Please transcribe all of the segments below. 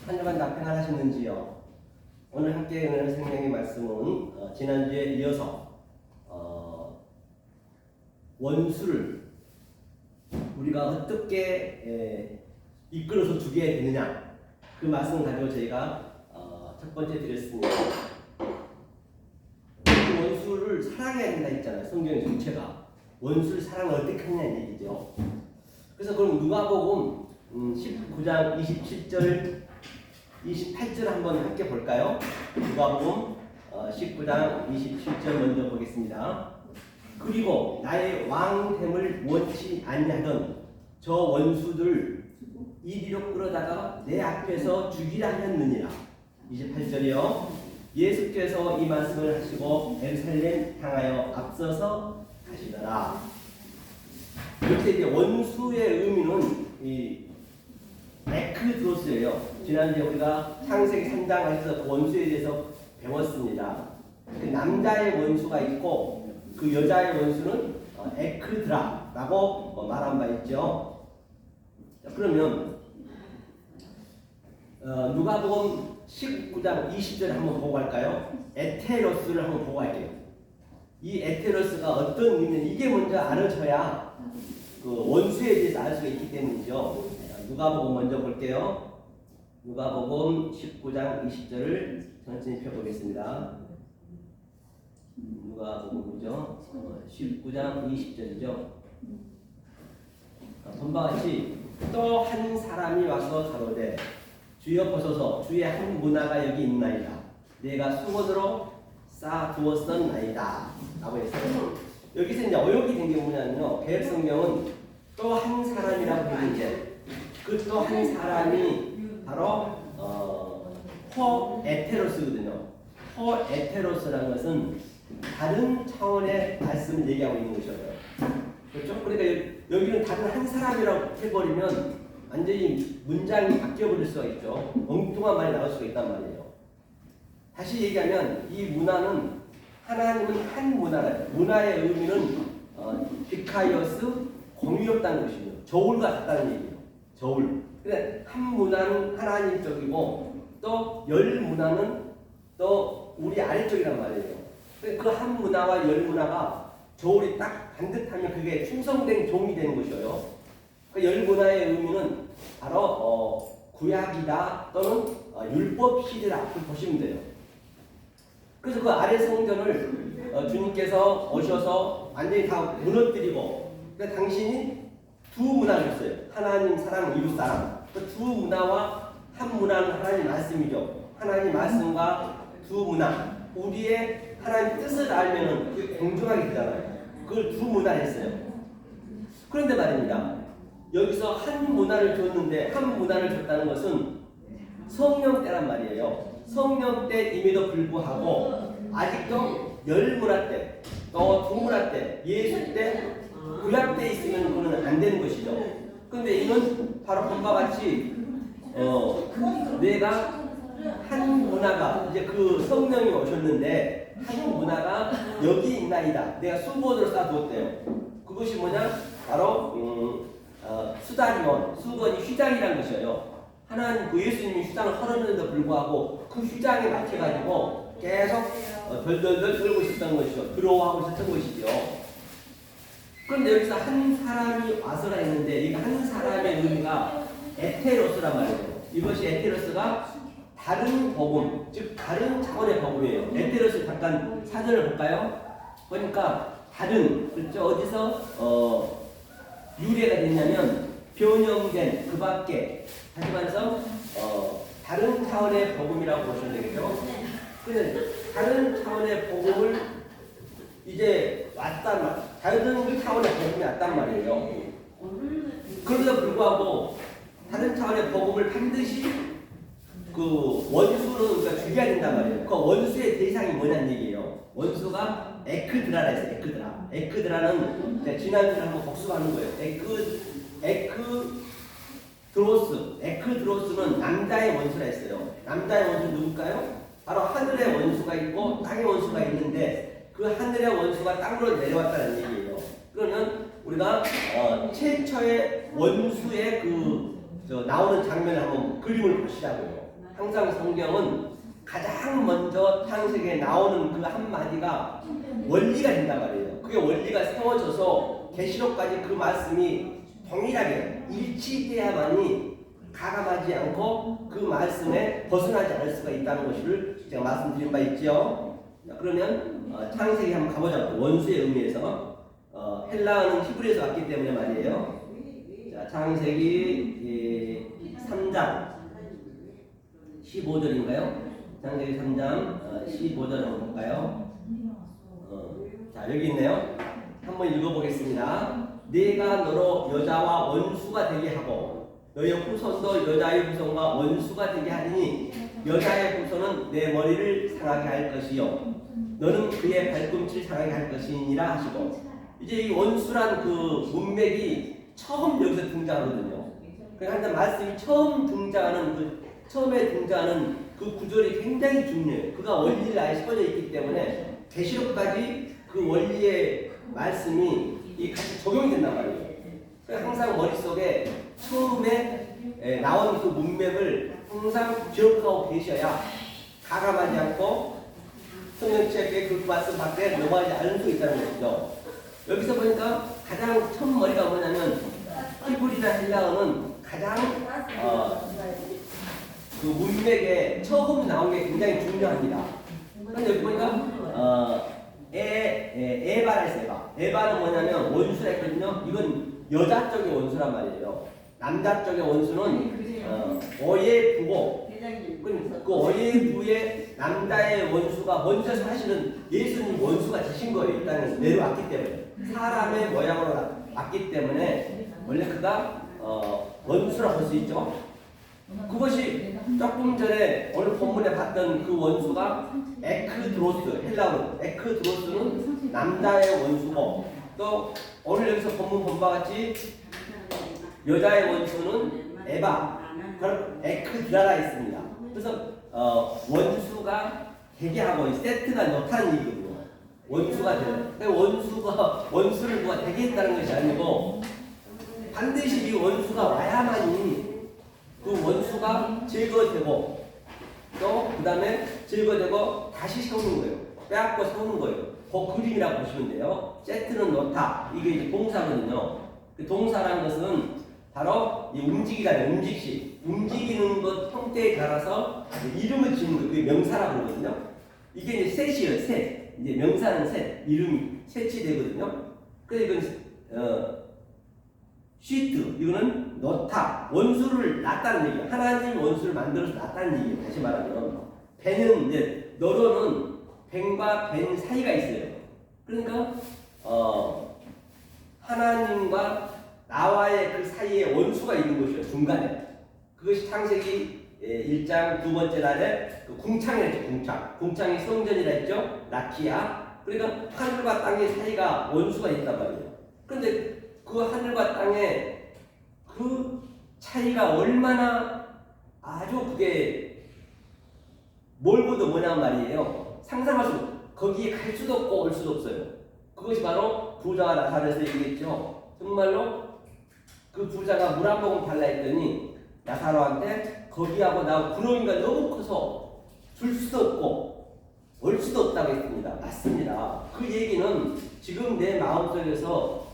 한 주간 다 평안하셨는지요? 오늘 함께 은혜의 생명의 말씀은 지난주에 이어서 원수를 우리가 어떻게 이끌어서 죽여야 되느냐, 그 말씀을 가지고 저희가 첫 번째 드렸습니다. 그 원수를 사랑해야 된다 했잖아요. 성경의 정체가 원수를 사랑을 어떻게 하느냐는 얘기죠. 그래서 그럼 누가복음 19장 27절 28절 한번 함께 볼까요? 누가복음 19장 27절 먼저 보겠습니다. 그리고 나의 왕됨을 원치 아니하던 저 원수들 이리로 끌어다가 내 앞에서 죽이라 하였느니라. 28절이요. 예수께서 이 말씀을 하시고 예루살렘 향하여 앞서서 가시더라. 이렇게 이제 원수의 의미는 이 에크드로스예요. 지난주에 우리가 창세기 3장에서 그 원수에 대해서 배웠습니다. 그 남자의 원수가 있고 그 여자의 원수는 에크드라라고 말한 바 있죠. 자, 그러면 누가복음 19장 20절 한번 보고 갈까요? 에테로스를 한번 보고 갈게요. 이 에테로스가 어떤 의미는 이게 먼저 알아져야 그 원수에 대해서 알 수가 있기 때문이죠. 누가복음 먼저 볼게요. 누가복음 19장 20절을 천천히 펴보겠습니다. 누가복음이죠. 19장 20절이죠. 본바 같이 또 한 사람이 와서 가로되 주여 보소서 주의 한 문화가 여기 있나이다. 내가 수건으로 쌓아두었었나이다 라고 했어요. 여기서 이제 어용이 된 게 뭐냐면요, 개혁성경은 또 한 사람이라고 했는데 그 또 한 사람이 바로 호에테로스거든요. 호에테로스라는 것은 다른 차원의 말씀을 얘기하고 있는 것이에요. 그렇죠? 그러니까 여기는 다른 한 사람이라고 해버리면 완전히 문장이 바뀌어버릴 수가 있죠. 엉뚱한 말이 나올 수가 있단 말이에요. 다시 얘기하면 이 문화는, 하나님은 한 문화래요. 문화의 의미는 디카이오스, 공유롭다는 것이죠. 저울과 같다는 얘기예요. 저울. 근데 한 문화는 하나님 쪽이고 또 열 문화는 또 우리 아래쪽이란 말이에요. 그 한 문화와 열 문화가 저울이 딱 반듯하면 그게 충성된 종이 되는 것이에요. 그 열 문화의 의미는 바로 구약이다 또는 율법 시대다, 그렇게 보시면 돼요. 그래서 그 아래 성전을 주님께서 오셔서 완전히 다 무너뜨리고, 그러니까 당신이 두 문화를 줬어요. 하나님 사랑, 이웃 사랑. 그 두 문화와 한 문화는 하나님 말씀이죠. 하나님 말씀과 두 문화, 우리의 하나님 뜻을 알면은 그게 공정하게 되잖아요. 그걸 두 문화를 했어요. 그런데 말입니다, 여기서 한 문화를 줬는데, 한 문화를 줬다는 것은 성령 때란 말이에요. 성령 때임에도 불구하고 아직도 열 문화 때, 또 두 문화 때, 예수 때, 구약 때 있으면 그거는 안 되는 것이죠. 그런데 이건 바로 본바 같이 내가 한 문화가, 이제 그 성령이 오셨는데 한 문화가 여기 있나이다. 내가 수건으로 쌓아두었대요. 그것이 뭐냐? 바로 수다리온, 수건이 휘장이라는 것이에요. 하나님 그 예수님이 휘장을 헐었는데도 불구하고 그 휘장에 맞춰가지고 계속 덜덜덜 떨고 있었던 것이죠. 들어오고 있었던 것이죠. 그런데 여기서 한 사람이 와서가 있는데 이 한 사람의 의미가 에테로스란 말이에요. 이것이 에테로스가 다른 복음, 즉 다른 차원의 복음이에요. 에테로스 잠깐 사전을 볼까요? 보니까 다른, 그렇죠? 어디서 유래가 됐냐면 변형된, 그 밖에, 다시 말해서 다른 차원의 복음이라고 보시면 되겠죠. 근데 다른 차원의 복음을 이제 왔단 말, 다른 차원의 복음이 왔단 말이에요. 그럼에도 불구하고 다른 차원의 복음을 반드시 그 원수는 우리가 죽여야 된단 말이에요. 그 원수의 대상이 뭐냐는 얘기예요. 원수가 에크드라라 했어요. 에크드라. 에크드라는 지난주에 한번 복습하는 거예요. 에크드로스는 남자의 원수라 했어요. 남자의 원수는 누굴까요? 바로 하늘의 원수가 있고 땅의 원수가 있는데 그 하늘의 원수가 땅으로 내려왔다는 얘기예요. 그러면 우리가 최초의 원수의 나오는 장면을 한번 그림을 보시자고요. 항상 성경은 가장 먼저 창세기에 나오는 그 한마디가 원리가 된단 말이에요. 그게 원리가 세워져서 계시록까지 그 말씀이 동일하게 일치돼야만이 가감하지 않고 그 말씀에 벗어나지 않을 수가 있다는 것을 제가 말씀드린 바 있죠. 그러면 창세기 한번 가보자. 원수의 의미에서 헬라어는 히브리에서 왔기 때문에 말이에요. 자, 창세기 3장 15절인가요? 창세기 3장 15절 한번 볼까요? 자, 여기 있네요. 한번 읽어보겠습니다. 네가 너로 여자와 원수가 되게 하고 너의 후손도 여자의 후손과 원수가 되게 하리니 여자의 후손은 내 머리를 상하게 할 것이요 너는 그의 발꿈치를 상하게 할 것이니라 하시고, 이제 이 원수란 그 문맥이 처음 여기서 등장하거든요. 그러니까 말씀이 처음 등장하는 처음에 등장하는 그 구절이 굉장히 중요해요. 그가 원리를 아예 씌워져 있기 때문에 계시록까지 그 원리의 말씀이 같이 적용이 된단 말이에요. 그러니까 항상 머릿속에 처음에 나온 그 문맥을 항상 기억하고 계셔야 가감하지 않고 성령체에 그 말씀 밖에 넘어가지 않을 수 있다는 것이죠. 여기서 보니까 가장 첫 머리가 뭐냐면 히브리나 헬라어는 가장 그 문맥에 처음 나온 게 굉장히 중요합니다. 그런데 여기 보니까 에바라 했어요. 에바는 뭐냐면 원수라 했거든요. 이건 여자 쪽의 원수란 말이에요. 남자 쪽의 원수는 어의 부고, 그 어의 부의 남자의 원수가 먼저 사실은 예수님 원수가 되신 거예요. 일단은 내려왔기 때문에 사람의 모양으로 왔기 때문에 원래 그가 원수라고 볼 수 있죠. 그것이 조금 전에 오늘 본문에 봤던 그 원수가 에크드로스, 헬라어로 에크드로스는 남자의 원수고, 또 오늘 여기서 본문 본 바와 같이 여자의 원수는 에바, 그럼 에크드라가 있습니다. 그래서 원수가 대개하고 세트가 넣다는 얘기거든요. 원수가 돼요. 원수를 누가 되게 했다는 것이 아니고 반드시 이 원수가 와야만이 그 원수가 제거되고, 또 그 다음에 제거되고 다시 세우는 거예요. 빼앗고 세우는 거예요. 그 그림이라고 보시면 돼요. 세트는 넣다. 이게 이제 동사거든요. 그 동사라는 것은 바로 이 움직이라는 움직이는 것 형태에 따라서 이름을 짓는 거, 그게 명사라고 그러거든요. 이게 이제 셋이에요. 셋. 이제 명사는 셋. 이름이 셋이 되거든요. 그래서 이건 시트, 이거는 넣다, 원수를 낳다는 얘기예요. 하나님 원수를 만들어서 낳다는 얘기예요. 다시 말하면 벤은 이제 너로는 벤과 벤 사이가 있어요. 그러니까 하나님과 나와의 그 사이에 원수가 있는 것이에요. 중간에. 그것이 창세기 1장 두 번째 날에 그 궁창이라 했죠. 궁창이 성전이라 했죠. 라키아. 그러니까 하늘과 땅의 사이가 원수가 있단 말이에요. 그런데 그 하늘과 땅의 그 차이가 얼마나 아주 그게 멀고도 뭐냐는 말이에요. 상상할 수, 거기에 갈 수도 없고 올 수도 없어요. 그것이 바로 부자와 나사로에서 얘기했죠. 정말로 그 부자가 물 한 모금 달라 했더니 나사로한테 거기하고 나 구렁이가 너무 커서 줄 수도 없고 올 수도 없다고 했습니다. 맞습니다. 그 얘기는 지금 내 마음속에서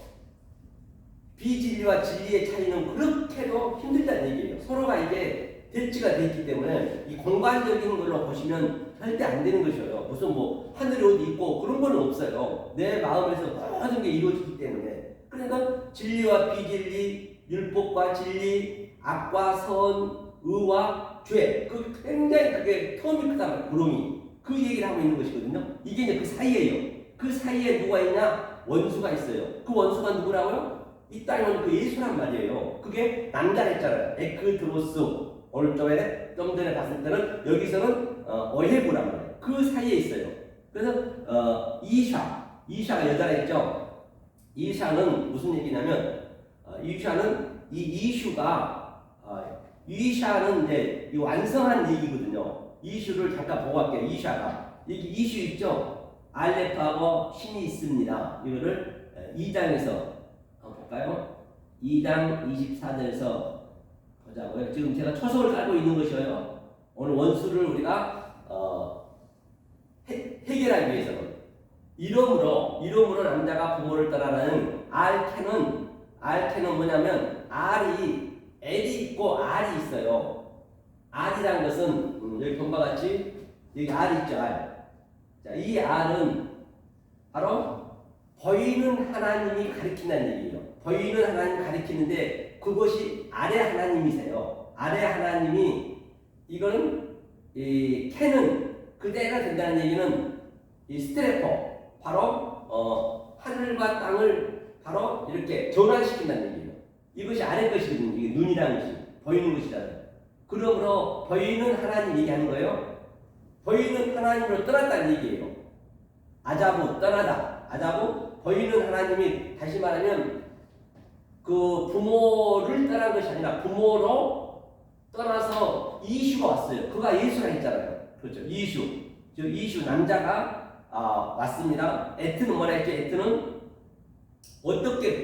비진리와 진리의 차이는 그렇게도 힘들다는 얘기예요. 서로가 이게 대치가 되어 있기 때문에 이 공간적인 걸로 보시면 절대 안 되는 것이에요. 무슨 뭐 하늘이 어디 있고 그런 건 없어요. 내 마음에서 모든 게 이루어지기 때문에. 그러니까 진리와 비진리, 율법과 진리, 악과 선, 의와 죄, 그 굉장히 그게 텀이 크다면 구렁이, 그 얘기를 하고 있는 것이거든요. 이게 이제 그 사이예요. 그 사이에 누가 있냐? 원수가 있어요. 그 원수가 누구라고요? 이 땅은 그 예수란 말이에요. 그게 남자랬잖아요. 에크드로스. 오늘 좀 전에 봤을 때는 여기서는 어헤부란 말이에요. 그 사이에 있어요. 그래서 이샤가 여자라 했죠. 이샤는 무슨 얘기냐면 이샤는 이샤는 이제 이 완성한 얘기거든요. 이슈를 잠깐 보고 갈게요. 여기 이슈 있죠. 알레프하고 신이 있습니다. 이거를 2장에서 볼까요? 2장 24절에서 보자고요. 지금 제가 초석을 깔고 있는 것이에요. 오늘 원수를 우리가 해결하기 위해서는 이름으로 남자가 부모를 떠나는 알케는 뭐냐면 L이 있고 R이 있어요. R이란 것은 여기 본 바와 같이 여기 R 있죠. R. 자, 이 R은 바로 보이는 하나님이 가리킨다는 얘기예요. 보이는 하나님이 가리키는데 그것이 아래 하나님이세요. 아래 하나님이 이거는 이 캐는 그대가 된다는 얘기는 이 스트레퍼 바로 하늘과 땅을 바로 이렇게 전환시킨다는 얘기예요. 이것이 아래 것이거든요. 이게 눈이라는 것이 보이는 것이잖아요. 그러므로 보이는 하나님 얘기하는 거예요. 보이는 하나님으로 떠났다는 얘기예요. 아자부 떠나다. 아자부 보이는 하나님이 다시 말하면 그 부모를 떠난 것이 아니라 부모로 떠나서 이슈가 왔어요. 그가 예수라 했잖아요. 그렇죠. 이슈 남자가 왔습니다. 에트는 뭐라 했죠? 에트는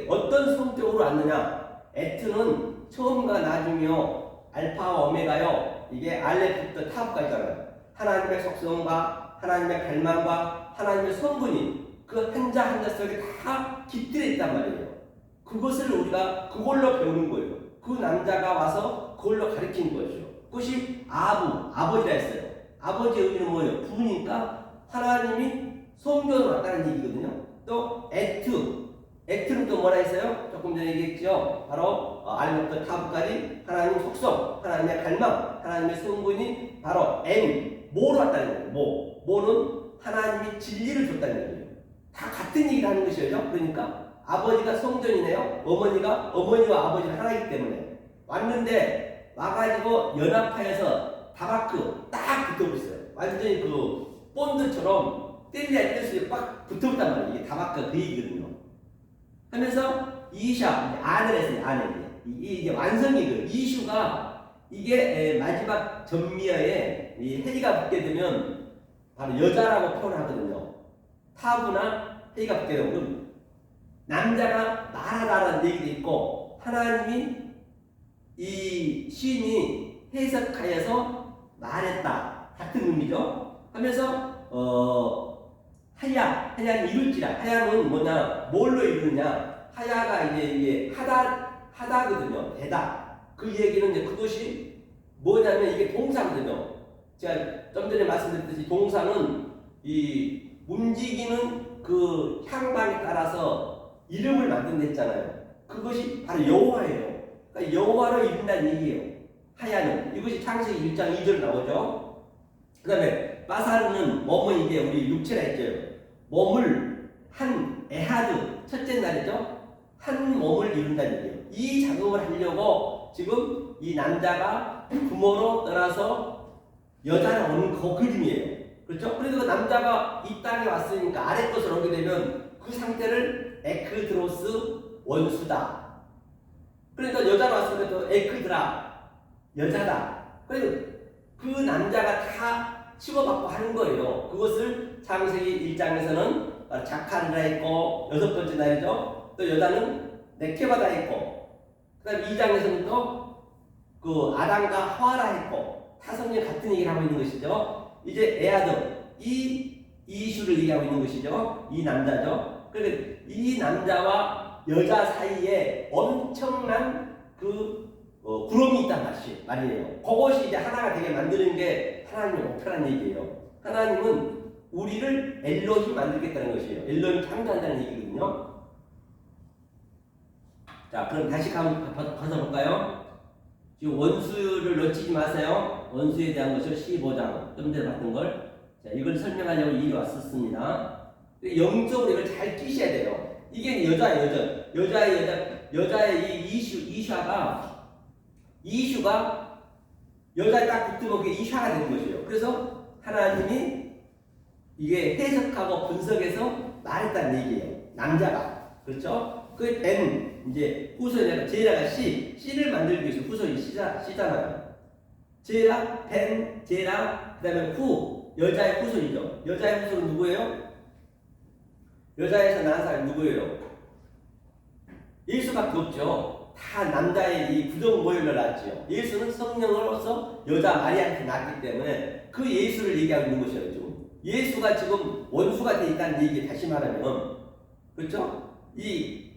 어떤 성격으로 왔느냐? 에트는 처음과 나중이요. 알파와 오메가요. 이게 알레부터 타브까지잖아요. 하나님의 속성과 하나님의 갈망과 하나님의 성분이 그 한자 한자 속에 다 깃들어 있단 말이에요. 그것을 우리가 그걸로 배우는 거예요. 그 남자가 와서 그걸로 가르치는 거죠. 그것이 아버지라 했어요. 아버지의 의미는 뭐예요? 부모니까 하나님이 성전으로 왔다는 얘기거든요. 또 액트는 또 뭐라 했어요? 조금 전에 얘기했죠. 바로 알부터 타브까지 하나님 속성, 하나님의 갈망, 하나님의 성분이 바로 모로 왔다는 거예요. 모는 하나님이 진리를 줬다는 얘기예요. 다 같은 얘기를 하는 것이죠. 그러니까 아버지가 성전이네요. 어머니와 아버지가 하나이기 때문에 왔는데 와가지고 연합하여서 다바크 딱 붙어버렸어요. 완전히 그 본드처럼 뗄래야 뗄 수 있게 빡 붙어버렸단 말이에요. 이게 다바크가 그 얘기거든요. 하면서 이샤 안을 했어요. 안을 이게 완성이거든요. 이슈가 이게 마지막 전미어에 이 해리가 붙게 되면 바로 여자라고 표현하거든요. 타부나 해리가 붙게 되면 남자가 말하다라는 얘기도 있고 하나님이 이 시인이 해석하여서 말했다 같은 의미죠. 하면서 하야는 이룰지라. 하야는 뭐냐? 뭘로 이루느냐? 하야가 이게 하다거든요. 되다. 그 얘기는 이제 그것이 뭐냐면 이게 동사거든요. 제가 좀 전에 말씀드렸듯이 동사는 이 움직이는 그 향방에 따라서 이름을 만든댔잖아요. 그것이 바로 여호와예요. 그러니까 여호와로 이룬다는 얘기예요. 하야는 이것이 창세기 1장 2절 나오죠. 그 다음에 바사르는 몸은 이게 우리 육체라 했죠. 몸을 한 에하드 첫째 날이죠. 한 몸을 이룬다는 얘기예요. 이 작업을 하려고 지금 이 남자가 부모로 떠나서 여자를 오는 그 그림이에요. 그렇죠? 그래서 그 남자가 이 땅에 왔으니까 아래 것을 오게 되면 그 상태를 에크드로스 원수다. 그러니까 여자로 왔으니까 또 에크드라 여자다. 그래서 그 남자가 다 치고받고 하는 거예요. 그것을 창세기 1장에서는 자카르라 했고 6번째 날이죠. 또 여자는 네케바다 했고 그 다음에 2장에서는 또 그 아담과 하와라 했고 타성이 같은 얘기를 하고 있는 것이죠. 이제 에아드 이 이슈를 얘기하고 있는 것이죠. 이 남자죠. 그러니까 이 남자와 여자 사이에 엄청난 그 구름이 있단 말이에요. 그것이 이제 하나가 되게 만드는 게 하나님의 목표라는 얘기예요. 하나님은 우리를 엘로힘 만들겠다는 것이에요. 엘로힘 창조한다는 얘기거든요. 자, 그럼 다시 벗어볼까요? 지금 원수를 놓치지 마세요. 원수에 대한 것을 15장 좀 전에 봤던 걸. 자, 이걸 설명하려고 이리 왔었습니다. 영적으로 이걸 잘 끼셔야 돼요. 이게 여자의 이 이슈가 여자에 딱 붙으면 그게 이샤가 되는 것이에요. 그래서 하나님이 이게 해석하고 분석해서 말했다는 얘기예요. 남자가. 그렇죠? 그 이제 후손이 제라가 씨를 만들기 위해서 후손이 씨잖아요. 제라, 제라, 그 다음에 여자의 후손이죠. 여자의 후손은 누구예요? 여자에서 낳은 사람이 누구예요? 예수밖에 없죠. 다 남자의 이 부정 모형을 낳았지요. 예수는 성령으로서 여자 마리아한테 낳았기 때문에 그 예수를 얘기하고 있는 것이에요. 지금 예수가 지금 원수가 돼 있다는 얘기 다시 말하면 그렇죠? 이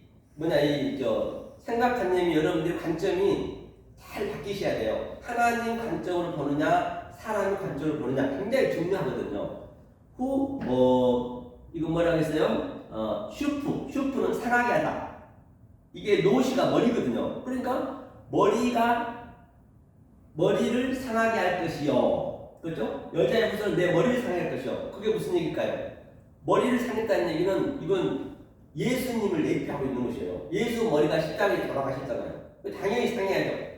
생각하는 여러분들의 관점이 잘 바뀌셔야 돼요. 하나님 관점으로 보느냐 사람의 관점으로 보느냐 굉장히 중요하거든요. 이거 뭐라고 했어요? 슈프는 상하게 하다. 이게 노시가 머리거든요. 그러니까 머리를 상하게 할 것이요. 그렇죠? 여자의 후손은 내 머리를 상하게 할 것이요. 그게 무슨 얘기일까요? 머리를 상했다는 얘기는 이건 예수님을 대표하고 있는 것이에요. 예수 머리가 십자가에 돌아가셨잖아요. 당연히 상해야죠.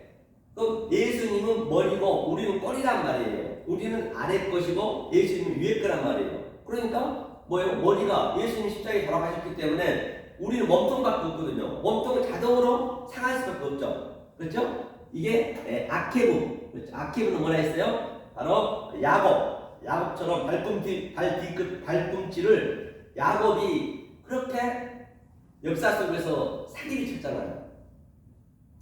그럼 예수님은 머리고 우리는 꼬리란 말이에요. 우리는 아래 것이고 예수님은 위에 거란 말이에요. 그러니까 뭐예요? 머리가 예수님 십자가에 돌아가셨기 때문에 우리는 몸통밖에 없거든요. 몸통은 자동으로 상할 수밖에 없죠. 그렇죠? 이게 아케브. 그렇죠? 아케브는 뭐라 했어요? 바로 야곱처럼 발꿈치를 야곱이 그렇게 역사 속에서 사기를 쳤잖아요.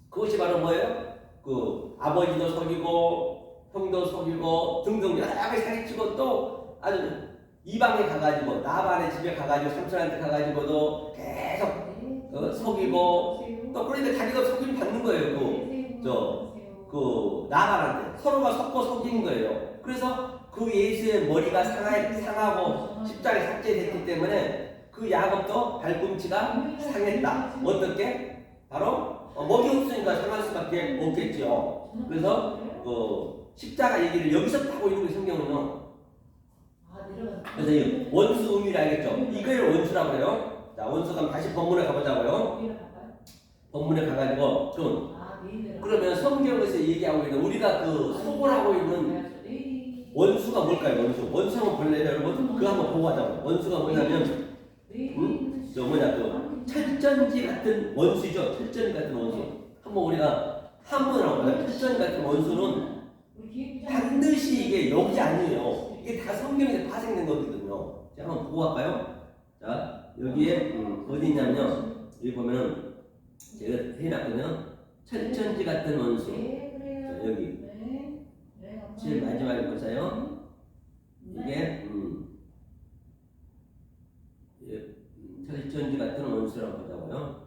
그것이 바로 뭐예요? 그 아버지도 속이고 형도 속이고 등등 여러 가지 사기치고 또 아주 이방에 가가지고 나발의 집에 가가지고 삼촌한테 가가지고도 계속 속이고 또 그러니까 자기가 속임 받는 거예요. 그 나발한테 서로가 섞고 속인 거예요. 그래서 그 예수의 머리가 상하고 십자가에 삭제됐기 때문에 그 야곱도 발꿈치가 상했다. 어떻게? 바로 먹이 없으니까 상할 수밖에 없겠죠. 그래서 그 십자가 얘기를 여기서 하고 있는 게 성경은요. 그래서 이 원수 의미를 알겠죠. 이거를 원수라고 해요. 자, 원수 그럼 다시 본문에 가보자고요. 본문에 가가지고 그러면 성경에서 얘기하고 있는 우리가 그 소홀하고 있는 원수가 뭘까요? 원수 한번 볼래요, 여러분? 그거 한번 보고 하자고. 원수가 뭐냐면 철전지 같은 원수죠. 철전지 같은 원수. 한번 우리가 한번 하고 철전지 같은 원수는 반드시 이게 여기 아니에요. 이게 다 성경에서 파생된 거거든요. 자, 한번 보고 갈까요? 자, 여기에 어디 있냐면요. 여기 보면은 제가 해놨거든요. 철전지 같은 원수. 자, 여기 제일 마지막에 보세요. 이게 철전지 같은 원수라고 보자고요.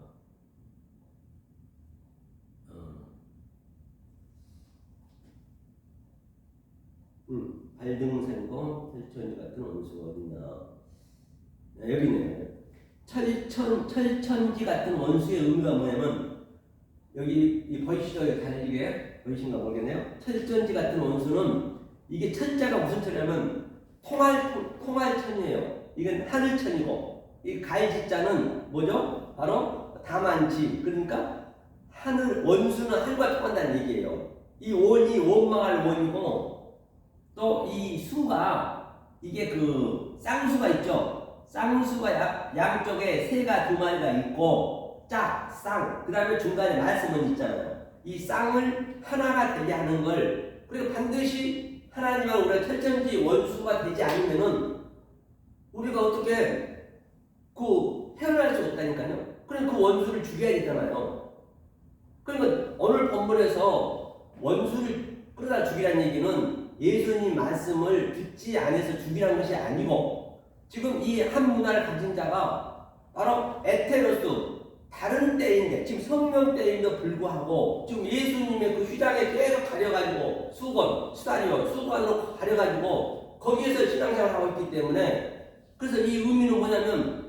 발등상고 철전지 같은 원수가 어딨나? 여기 있네요. 철천지 같은 원수의 의미가 뭐냐면 여기 보이시죠? 달리게 보이신가 모르겠네요. 철전지 같은 원수는 이게 철자가 무슨 철이냐면 통할천이에요. 이건 하늘천이고 이 갈지자는 뭐죠? 바로 다만지. 그러니까 원수는 하늘과 통한다는 얘기예요. 이 원이 원망할 원이고 또 이 수가 이게 그 쌍수가 있죠. 쌍수가 양쪽에 새가 두 마리가 있고 쌍. 그 다음에 중간에 말씀은 있잖아요. 이 쌍을 하나가 되게 하는 걸 그리고 반드시 하나님과 우리가 철천지 원수가 되지 않으면은 우리가 어떻게 헤어날 수 없다니까요. 그럼 그 원수를 죽여야 되잖아요. 그러니까 오늘 본문에서 원수를 끌어다 죽이라는 얘기는 예수님 말씀을 듣지 않아서 죽이라는 것이 아니고 지금 이 한 문화를 가진 자가 바로 에테로스 다른 때인데 지금 성령 때임에도 불구하고 지금 예수님의 그 휘장에 계속 가려가지고 수관으로 가려가지고 거기에서 신앙생활을 하고 있기 때문에 그래서 이 의미는 뭐냐면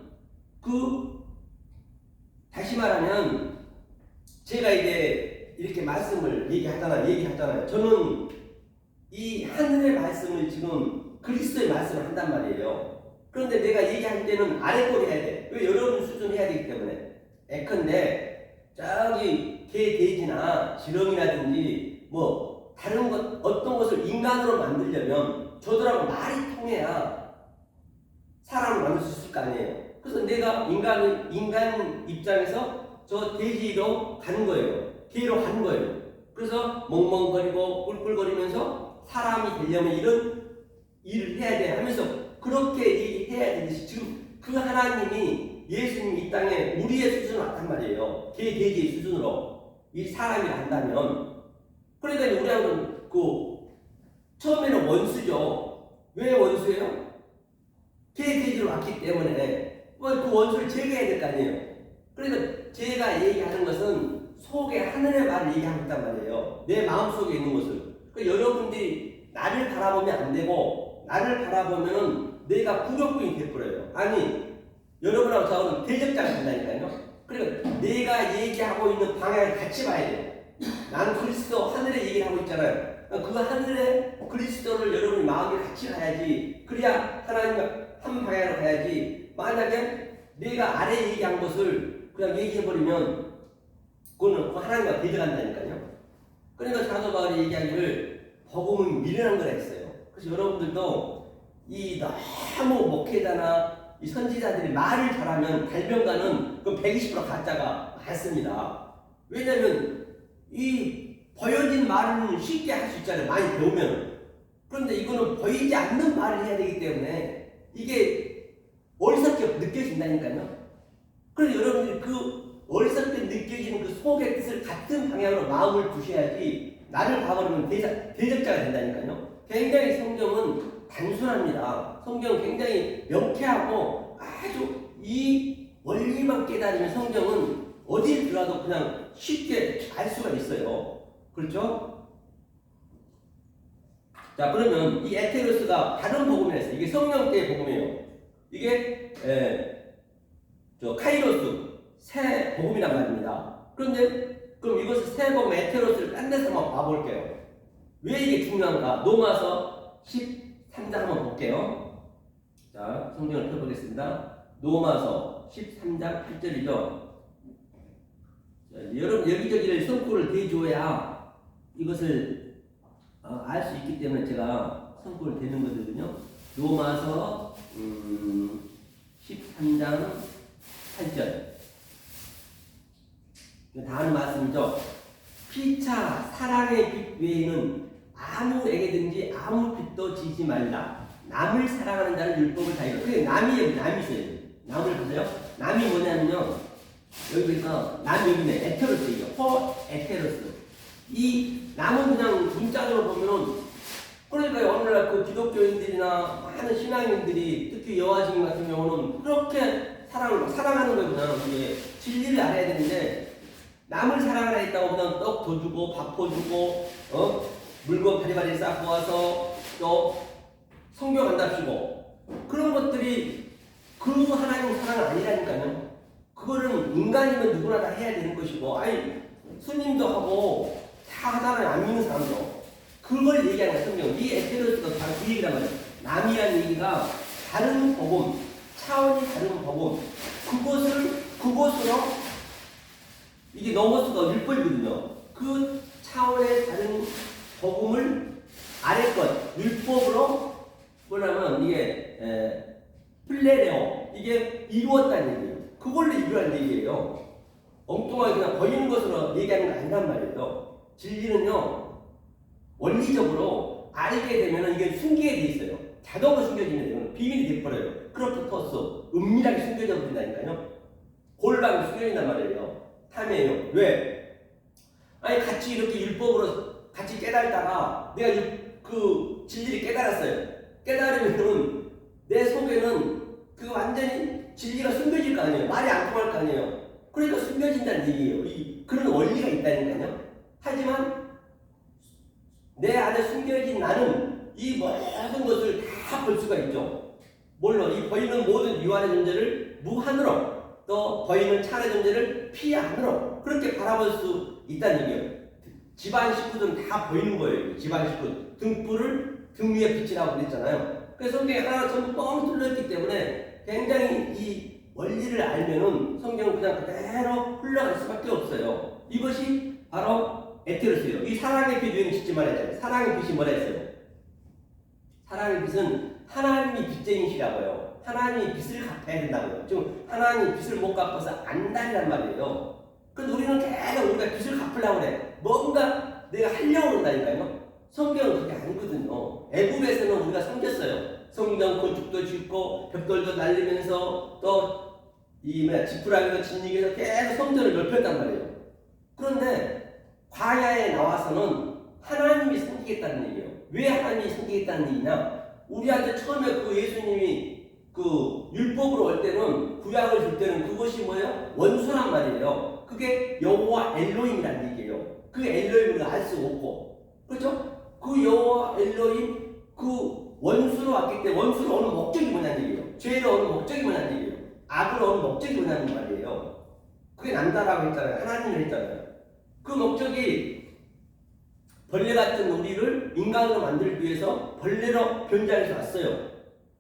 다시 말하면 제가 이제 이렇게 말씀을 얘기하잖아요. 저는 이 하늘의 말씀을 지금 그리스도의 말씀을 한단 말이에요. 그런데 내가 얘기할 때는 아래 꼴 해야 돼. 왜 여러분 수준 해야 되기 때문에. 예컨대 저기 개, 돼지나 지렁이라든지 뭐 다른 것 어떤 것을 인간으로 만들려면 저들하고 말이 통해야 사람을 만들 수 있을 거 아니에요. 그래서 내가 인간 입장에서 저 돼지로 간 거예요. 개로 간 거예요. 그래서 멍멍거리고 꿀꿀거리면서 사람이 되려면 이런 일을 해야 돼 하면서 그렇게 얘기해야 되듯이 지금 그 하나님이 예수님이 이 땅에 우리의 수준으로 왔단 말이에요. 개, 돼지의 수준으로. 이 사람이 한다면, 그러니까 우리하고는 처음에는 원수죠. 왜 원수예요? 개돼지로 왔기 때문에 그 원수를 제거해야 될 거 아니에요. 그러니까 제가 얘기하는 것은 속에 하늘의 말을 얘기하고 있단 말이에요. 내 마음속에 있는 것을. 그러니까 여러분들이 나를 바라보면 안 되고, 나를 바라보면 내가 구격꾼이 돼버려요. 아니, 여러분하고 저하고는 대적자가 된다니까요. 그러니까 내가 얘기하고 있는 방향을 같이 봐야 돼요. 나는 그리스도 하늘의 얘기를 하고 있잖아요. 그 하늘의 그리스도를 여러분이 마음에 같이 가야지. 그래야 하나님과 한 방향으로 가야지. 만약에 내가 아래 얘기한 것을 그냥 얘기해버리면 그거는 하나님과 대적한다니까요. 그러니까 사도 바울이 얘기하기를 복음은 미련한 거라 했어요. 그래서 여러분들도 이 너무 목회자나 이 선지자들이 말을 잘하면 달변가는 그 120% 가짜가 많습니다. 왜냐하면 이 보여진 말은 쉽게 할 수 있잖아요. 많이 배우면. 그런데 이거는 보이지 않는 말을 해야 되기 때문에 이게 어리석게 느껴진다니까요. 그래서 여러분들이 그 어리석게 느껴지는 그 속의 뜻을 같은 방향으로 마음을 두셔야지 나를 봐버리면 대적자가 된다니까요. 굉장히 성경은 단순합니다. 성경은 굉장히 명쾌하고 아주 이 원리만 깨달으면 성경은 어딜 들어가도 그냥 쉽게 알 수가 있어요. 그렇죠? 자, 그러면 이 에테로스가 다른 복음이라 했어요. 이게 성령 때의 복음이에요. 이게 카이로스 새 복음이란 말입니다. 그런데 그럼 이것을 새 복음 에테로스를 딴 데서 한번 봐볼게요. 왜 이게 중요한가? 로마서 13장 한번 볼게요. 자, 성경을 펴보겠습니다. 로마서 13장 1절이죠. 여러분 여기저기를 성구를 대줘야 이것을 알 수 있기 때문에 제가 성구를 대는 거거든요. 로마서 13장 8절. 다 아는 말씀이죠. 피차 사랑의 빛 외에는 아무에게든지 아무 빛도 지지 말라. 남을 사랑하는 자는 율법을 다이라. 그게 남이 있어요. 남을 보세요. 남이 뭐냐면요. 여기서 남 여기네. 에테로스예요. 에테로스. 이 남은 그냥 문자적으로 보면은, 그러니까 오늘날 그 기독교인들이나 많은 신앙인들이 특히 여호와주님 같은 경우는 그렇게 사랑하는 거예요. 그냥 이게 진리를 알아야 되는데 남을 사랑하라 했다고 그냥 떡 더 주고 밥 더 주고 물건 바리바리 쌓고 와서 또 성경 한답시고 그런 것들이 그 하나님 사랑은 아니라니까요. 그거는 인간이면 누구나 다 해야 되는 것이고, 아니 스님도 하고 다 하잖아요. 안 믿는 사람도. 그걸 얘기하는 거예요. 성경. 이 에테로스도 다 그 얘기란 말이에요. 남이라는 얘기가 다른 복음, 차원이 다른 복음, 그것으로 이게 넘어서가 율법이거든요. 그 차원의 다른 복음을 아래 것, 율법으로 뭐냐면 이게 플레레오, 이게 이루었다는 얘기예요. 그걸로 이루어진 얘기예요. 엉뚱하게 그냥 보이는 것으로 얘기하는 거 아니란 말이에요. 진리는요, 원리적으로 알게 되면 이게 숨기게 돼 있어요. 자동으로 숨겨지면 돼요. 비밀이 돼버려요. 크로프토스, 은밀하게 숨겨져 버린다니까요. 골방이 숨겨진단 말이에요. 탐이에요. 왜? 아니, 같이 이렇게 율법으로 같이 깨달다가 내가 그 진리를 깨달았어요. 깨달으면 내 속에는 그 완전히 진리가 숨겨질 거 아니에요. 말이 안 통할 거 아니에요. 그러니까 숨겨진다는 얘기예요. 그런 원리가 있다니까요. 하지만 내 안에 숨겨진 나는 이 모든 것을 다 볼 수가 있죠. 물론 이 보이는 모든 유한의 존재를 무한으로, 또 보이는 찬의 존재를 피안으로 그렇게 바라볼 수 있다는 얘기예요. 집안 식구들은 다 보이는 거예요. 집안 식구 등불을 등 위에 비치라고 그랬잖아요. 그래서 성경이 하나 전부 뻥 뚫렸기 때문에 굉장히 이 원리를 알면은 성경은 그냥 그대로 흘러갈 수밖에 없어요. 이것이 바로 에테로스예요. 이 사랑의 빛 유행 짓지 말아야 돼요. 사랑의 빛이 뭐라 했어요? 사랑의 빛은 하나님이 빛쟁이시라고요. 하나님이 빛을 갚아야 된다고요. 지금 하나님이 빛을 못 갚아서 안달이란 말이에요. 그런데 우리는 계속 우리가 빛을 갚으려고 그래. 뭔가 내가 하려고 한다니까요. 성경은 그게 아니거든요. 애굽에서는 우리가 섬겼어요. 성경 건축도 짓고 벽돌도 날리면서 또 이 지푸라기도 짓이겨서 계속 성전을 넓혔단 말이에요. 그런데 광야에 나와서는 하나님이 섬기겠다는 얘기예요. 왜 하나님이 섬기겠다는 얘기냐? 우리한테 처음에 그 예수님이 그 율법으로 올 때는 구약을 줄 때는 그것이 뭐예요? 원수란 말이에요. 그게 여호와 엘로힘이라는 얘기예요. 그 엘로힘을 알 수 없고, 그렇죠? 그 여호와 엘로힘 그 원수로 왔기 때문에 원수로 오는 목적이 뭐냐는 얘기예요. 죄로 오는 목적이 뭐냐는 얘기예요. 악으로 오는 목적이 뭐냐는 말이에요. 그게 난다라고 했잖아요. 하나님을 했잖아요. 그 목적이 벌레 같은 우리를 인간으로 만들기 위해서 벌레로 변장해서 왔어요.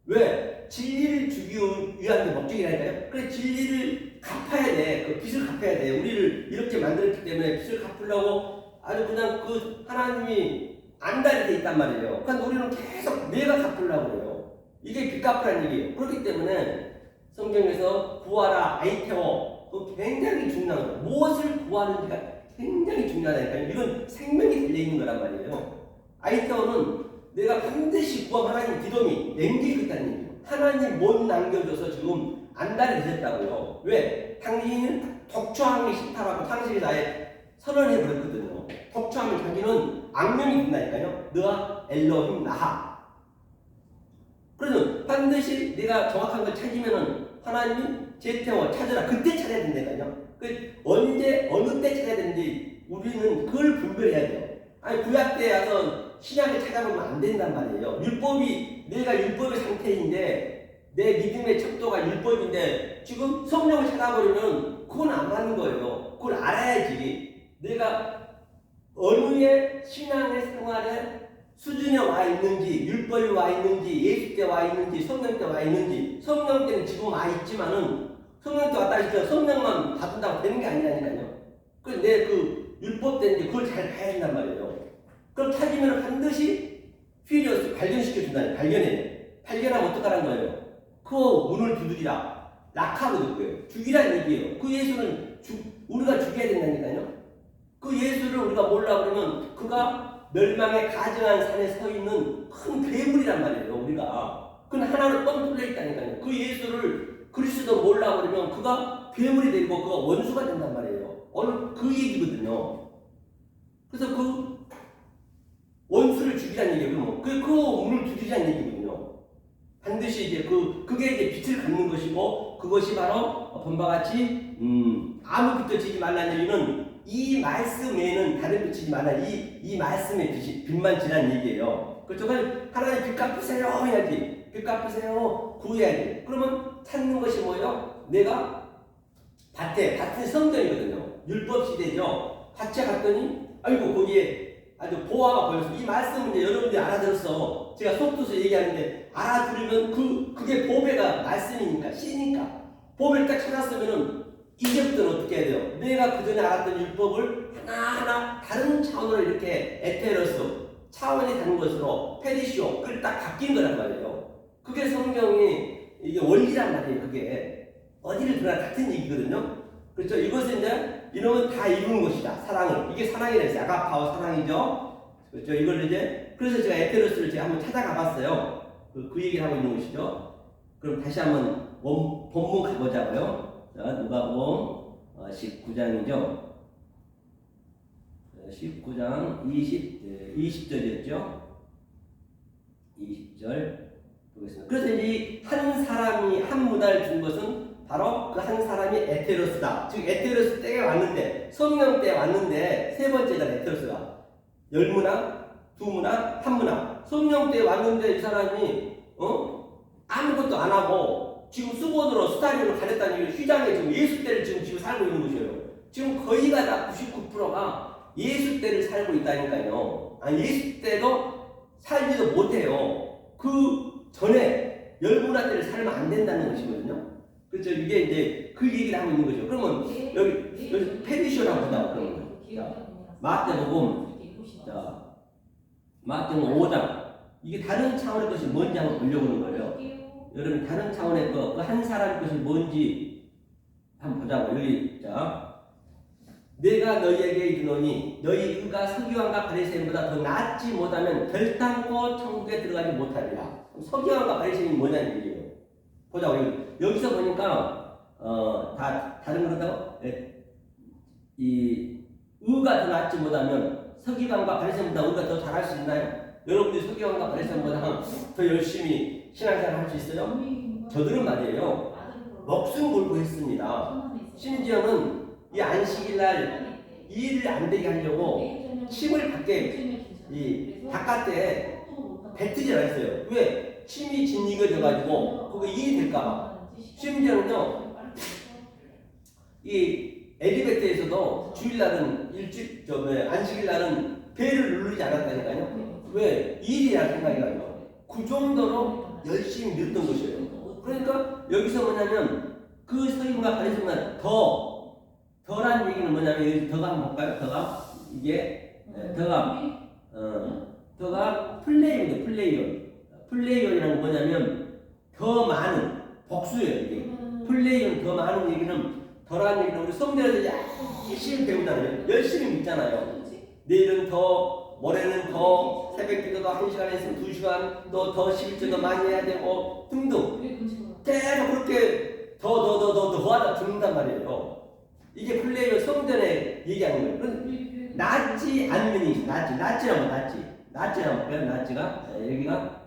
왜? 진리를 주기 위한 목적이라니까요. 그래, 진리를 갚아야 돼. 그 빚을 갚아야 돼. 우리를 이렇게 만들었기 때문에 빚을 갚으려고 아주 그냥 그 하나님이 안달이 돼 있단 말이에요. 그러니까 우리는 계속 내가 갚으려고 그래요. 이게 빚 갚으라는 얘기예요. 그렇기 때문에 성경에서 구하라, 아이테오, 그 굉장히 중요한 거예요. 무엇을 구하는지가 굉장히 중요하다니까요. 이건 생명이 달려있는 거란 말이에요. 아이테오는 내가 반드시 구하면 하나님 기도미 냉기고 있다는 얘기예요. 하나님 못 남겨줘서 지금 안달이 되셨다고요. 왜? 당신은 독초하기 싫다라고 창세기에서 아예 선언해버렸거든요. 독초하면 자기는 악명이 된다니까요. 너와 엘로힘 나하. 그래서 반드시 내가 정확한 걸 찾으면은 하나님이 제태워 찾으라. 그때 찾아야 된다니까요. 그 언제 어느 때 찾아야 되는지 우리는 그걸 분별해야 돼요. 아니 구약 때 와서 신약을 찾아보면 안 된단 말이에요. 율법이 내가 율법의 상태인데 내 믿음의 척도가 율법인데 지금 성령을 찾아버리면 그건 안 맞는 거예요. 그걸 알아야지. 내가 어느의 신앙의 생활에 수준에 와 있는지, 율법에 와 있는지, 예수 때 와 있는지, 성령 때 와 있는지. 성령 때는 지금 와 있지만은 성령 때 왔다 하시면 성령만 받는다고 되는 게 아니라니까요. 그래서 내 그 율법 때인지 그걸 잘 봐야 된단 말이에요. 그럼 찾으면 반드시 필요해서 발견시켜 준다니. 발견하면 어떡하라는 거예요? 그 문을 두드리라. 낙하거든 그거예요. 죽이라는 얘기예요. 그 예수는 우리가 죽여야 된다니까요. 그 예수를 우리가 몰라 그러면 그가 멸망에 가증한 산에 서 있는 큰 괴물이란 말이에요. 우리가 그건 하나로 뻥 뚫려 있다니까요. 그 예수를 그리스도 몰라 그러면 그가 괴물이 되고 그가 원수가 된단 말이에요. 오늘 그 얘기거든요. 그래서 그 원수를 죽이라는 얘기예요. 그 문을 두드리자는 얘기거든요. 반드시 이제 그게 이제 빛을 갖는 것이고 그것이 바로 본바 같이 아무 빛도 지지 말라는 얘기는 이 말씀에는 다른 빛이지 말라. 이 말씀의 빛만 지라는 얘기예요. 그렇죠? 하나님 빛 갚으세요 해야지. 빛 갚으세요 구해야지. 그러면 찾는 것이 뭐예요? 내가 밭은 성전이거든요. 율법 시대죠. 밭에 갔더니 아이고 거기에 아주 보화가 보여서 이 말씀은 이제 여러분들이 알아들었어. 제가 속도서 얘기하는데 알아들으면 그게 보배가 말씀이니까 씨니까 보배를 딱 찾았으면은 이제부터는 어떻게 해야 돼요? 내가 그전에 알았던 율법을 하나하나 다른 차원으로 이렇게 에테로스 차원이 다른 것으로 페리시오 그걸 딱 바뀐 거란 말이에요. 그게 성경이 이게 원리란 말이에요. 그게 어디를 들어나 같은 얘기거든요. 그렇죠? 이것은 이제 이놈은 다 이룬 것이다. 사랑을. 이게 사랑이라 했어요. 아가파와 사랑이죠. 그렇죠? 이걸 이제 그래서 제가 에테로스를 제가 한번 찾아가 봤어요. 그 얘기를 하고 있는 것이죠. 그럼 다시 한번 본문 가보자고요. 자, 누가복음 19장이죠. 19장 20절이었죠. 20절 보겠습니다. 그래서 이 한 사람이 한 문화를 준 것은 바로 그 한 사람이 에테로스다. 즉 에테로스 때에 왔는데 성령 때 왔는데 세 번째잖아. 에테로스가 열문화, 두문화, 한문화. 성령 때 왔는데 이 사람이 아무것도 안 하고 지금 수건으로 스타일로 가렸다는 얘기를 휘장에 지금 예수 때를 지금 살고 있는 것이에요. 지금 거의가 다 99%가 예수 때를 살고 있다니까요. 아니 예수 때도 살지도 못해요. 그 전에 열문화 때를 살면 안 된다는 것이거든요. 그렇죠. 이게 이제 그 얘기를 하고 있는 거죠. 그러면 여기 페리시오라고 한다고 그러는 거예요. 마태복음 자 마태복음 5장 이게 다른 차원의 것이 뭔지 한번 보려보는 거예요. 여러분 다른 차원의 그 한 사람의 것이 뭔지 한번 보자고. 여기 자 내가 너희에게 이르노니 너희 의가 서기관과 바리새인보다 더 낫지 못하면 결단코 천국에 들어가지 못하리라. 서기관과 바리새인이 뭐냐는 얘기예요. 보자고. 여기서 보니까 다 다른 거라고 이 의가 더 낫지 못하면 서기관과 바리새인보다 의가 더 잘할 수 있나요? 여러분들이 서기관과 바리새인보다 더 열심히 신앙생활 할 수 있어요? 저들은 말이에요. 목숨 걸고 했습니다. 심지어는 이 안식일 날 일을 안 되게 하려고 침을 밖에 이 바깥에 뱉지 않았어요. 왜? 침이 짓이겨져가지고 그거 일이 될까봐. 심지어는요, 이 에리베트에서도 주일날은 안식일날은 배를 누르지 않았다니까요. 왜? 일이라 생각이 나요. 그 정도로 열심히 밀었던 것이에요. 그러니까 여기서 뭐냐면 그 서기관과 바리새인보다 덜한 얘기는 뭐냐면 여기 더가 한번 볼까요? 더가 이게 더가 플레이온이라는 건 뭐냐면 더 많은 복수예요. 이게 플레이온 더 많은 얘기는 덜한 얘기는 우리 성대에서 열심히 배우잖아요. 열심히 믿잖아요. 내일은 더, 모레는 더, 새벽 기도도 1시간 했으면 2시간, 또 더 11조도 많이 해야 되고 등등 계속 그렇게 더 하다 죽는단 말이에요. 이게 플레이온 성전에 얘기하는 거예요. 낫지 않으니 낫지라고 볼까요? 낫지가 여기가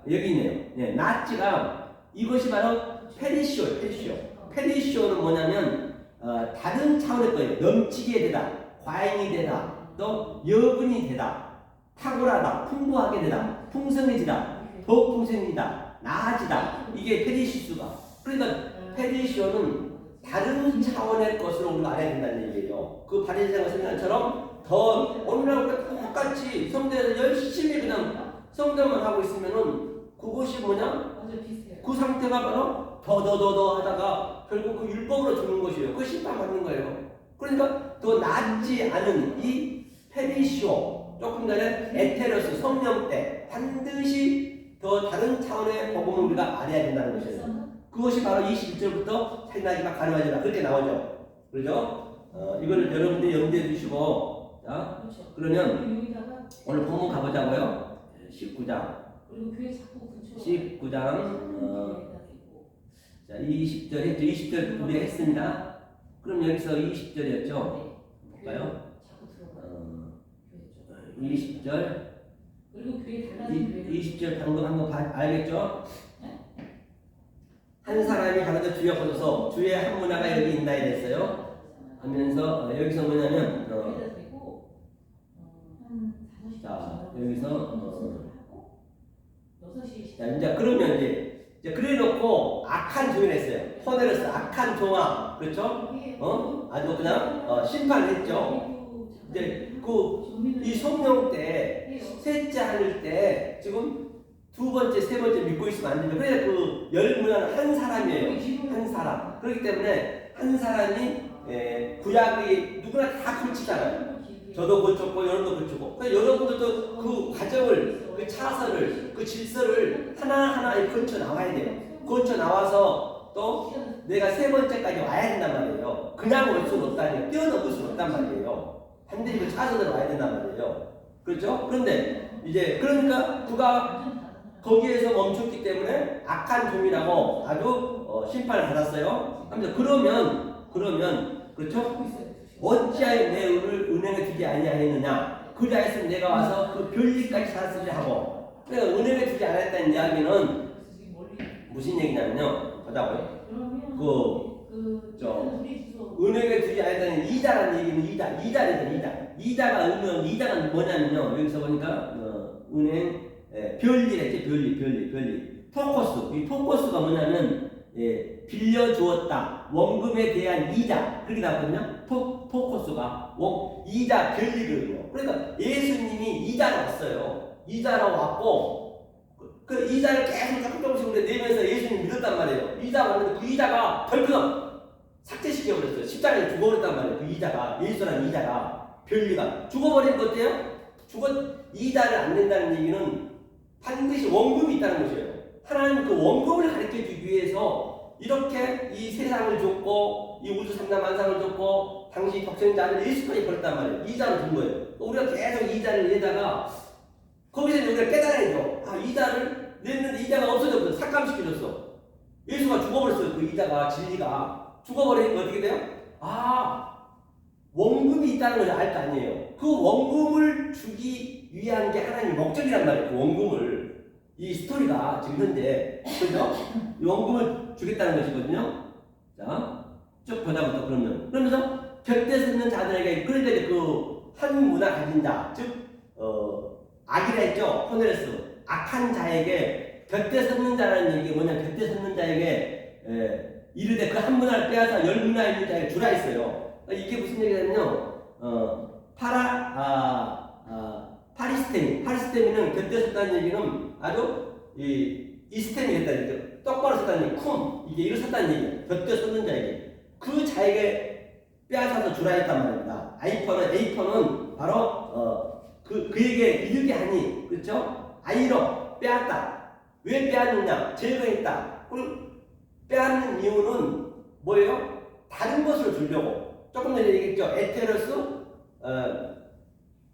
여기 있네요. 낫지가 이것이 바로 페리시오는 뭐냐면 다른 차원의 거예요. 넘치게 되다, 과잉이 되다, 또 여분이 되다, 탁월하다, 풍부하게 되다, 풍성해지다, 더욱 풍성해지다, 나아지다. 이게 페리시수가. 그러니까 페리시오는 다른 차원의 것으로 우리가 알아야 된다는 얘기예요. 그 바리새인과 서기관처럼 더 오늘하고 똑같이 성전에서 열심히 그냥 성전만 하고 있으면은 그것이 뭐냐? 그 상태가 바로 더 하다가 결국 그 율법으로 죽는 것이에요. 그 심판받는 거예요. 그러니까 더 낫지 않은 이 페리시오, 조금 전에 에테로스 성령 때 반드시 더 다른 차원의 복음을 우리가 알아야 된다는 것이에요. 그것이 바로 21절부터 살나기가 가능하지라 그렇게 나오죠. 그렇죠? 이걸 여러분들이 염두에 두시고, 자, 그러면 오늘 본문 가보자고요. 19장. 19장 자 20절 했죠. 20절 우리 했습니다. 그럼 여기서 20절이었죠. 볼까요? 20절 20절 방금 한번 알겠죠? 한 사람이 가로되 주여 보소서 주의 한 문화가 여기 있나 이랬어요. 하면서 여기서 뭐냐면 자 여기서 자 이제 그러면 이제 그래놓고 악한 종이 했어요. 호네르스 악한 종아, 그렇죠? 아주 그냥 심판을 했죠. 이제 이 성령 때 셋째 하늘 때 지금 두 번째, 세 번째 믿고 있으면 안 되죠. 그래서 그 열 문화는 한 사람이에요. 한 사람. 그렇기 때문에 한 사람이 구약이 누구나 다 고치잖아요. 저도 고쳤고 여러분도 고치고. 그래서 여러분들도 그 과정을, 그 차선을, 그 질서를 하나하나 거쳐 나와야 돼요. 거쳐 나와서 또 내가 세 번째까지 와야 된단 말이에요. 그냥 올 수는 없다니요. 뛰어넘을 수는 없단 말이에요. 반드시 그 차선으로 와야 된단 말이에요. 그렇죠? 그런데 이제 그러니까 그가 거기에서 멈췄기 때문에 악한 종이라고 아주 심판을 받았어요. 그러면 그렇죠? 어찌하여 내 은행에 두지 아니하였느냐? 그리하였으면 내가 와서 그 별일까지 샀으리 하고. 그러니까 은행에 두지 않았다는 이야기는 무슨 얘기냐면요. 보자고요. 은행에 두지 않았다는 이자라는 얘기는 이자가 이자가 뭐냐면요. 여기서 보니까 은행 별일이랬지. 별일. 토코스. 이 토코스가 뭐냐면 빌려주었다. 원금에 대한 이자. 그렇게 나왔거든요. 토코스가 이자 별일이거든요. 그러니까 예수님이 이자로 왔어요. 이자로 왔고 그 이자를 계속 조금씩 내면서 예수님 믿었단 말이에요. 이자 왔는데 그 이자가 덜컥 삭제시켜버렸어요. 십자가에 죽어버렸단 말이에요. 그 이자가, 예수라는 이자가, 별리가 죽어버린 것 같아요. 이자를 안 낸다는 얘기는 반드시 원금이 있다는 것이에요. 하나님 그 원금을 가르쳐주기 위해서 이렇게 이 세상을 줬고 이 우주 삼다만상을 줬고 당시 독생자를 예수까지 버렸단 말이에요. 이자를 준 거예요. 우리가 계속 이자를 내다가 거기서 우리가 깨달아야죠. 이자를 냈는데 이자가 없어졌어. 삭감시켜줬어. 예수가 죽어버렸어요. 그 이자가, 진리가 죽어버리니까 어떻게 돼요? 원금이 있다는 걸 알 거 아니에요. 그 원금을 주기 위한 게 하나님의 목적이란 말이에요. 그 원금을. 이 스토리가 지금 현재, 그죠? 이 원금을 주겠다는 것이거든요. 자, 쭉 보자부터 그러면. 그러면서 곁에 서는 자들에게, 그러니까 이제 그 한 문화 가진 자, 즉, 악이라 했죠? 호네레스. 악한 자에게, 곁에 서는 자라는 얘기 뭐냐, 곁에 서는 자에게, 이르되 그 한 문화를 빼앗아 열 문화 있는 자에게 주라 했어요. 이게 무슨 얘기냐면요, 파리스테미는 곁에 섰다는 얘기는 아주 이스템이 됐다는 얘기죠. 똑바로 섰다는 얘기, 이게 일어섰다는 얘기예요. 곁에 섰는 자에게. 그 자에게 빼앗아서 주라 했단 말입니다. 에이퍼는 바로 그에게 이르게 하니, 그렇죠? 아이로 빼앗다. 왜 빼앗느냐? 제거했다. 빼앗는 이유는 뭐예요? 다른 것을 주려고. 조금 전에 얘기했죠. 에테로스,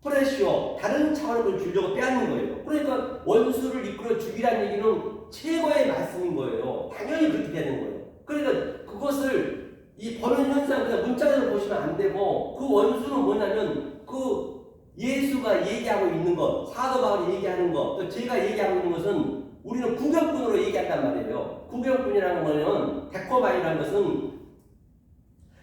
프레시오, 다른 차원을 주려고 빼앗는 거예요. 그러니까 원수를 이끌어 죽이라는 얘기는 최고의 말씀인 거예요. 당연히 그렇게 되는 거예요. 그러니까 그것을 이 보는 현상 그냥 문자로 보시면 안 되고, 그 원수는 뭐냐면 그 예수가 얘기하고 있는 것, 사도 바울이 얘기하는 것, 또 제가 얘기하고 있는 것은 우리는 구경꾼으로 얘기한단 말이에요. 구경꾼이라는 거는 데코바이라는 것은,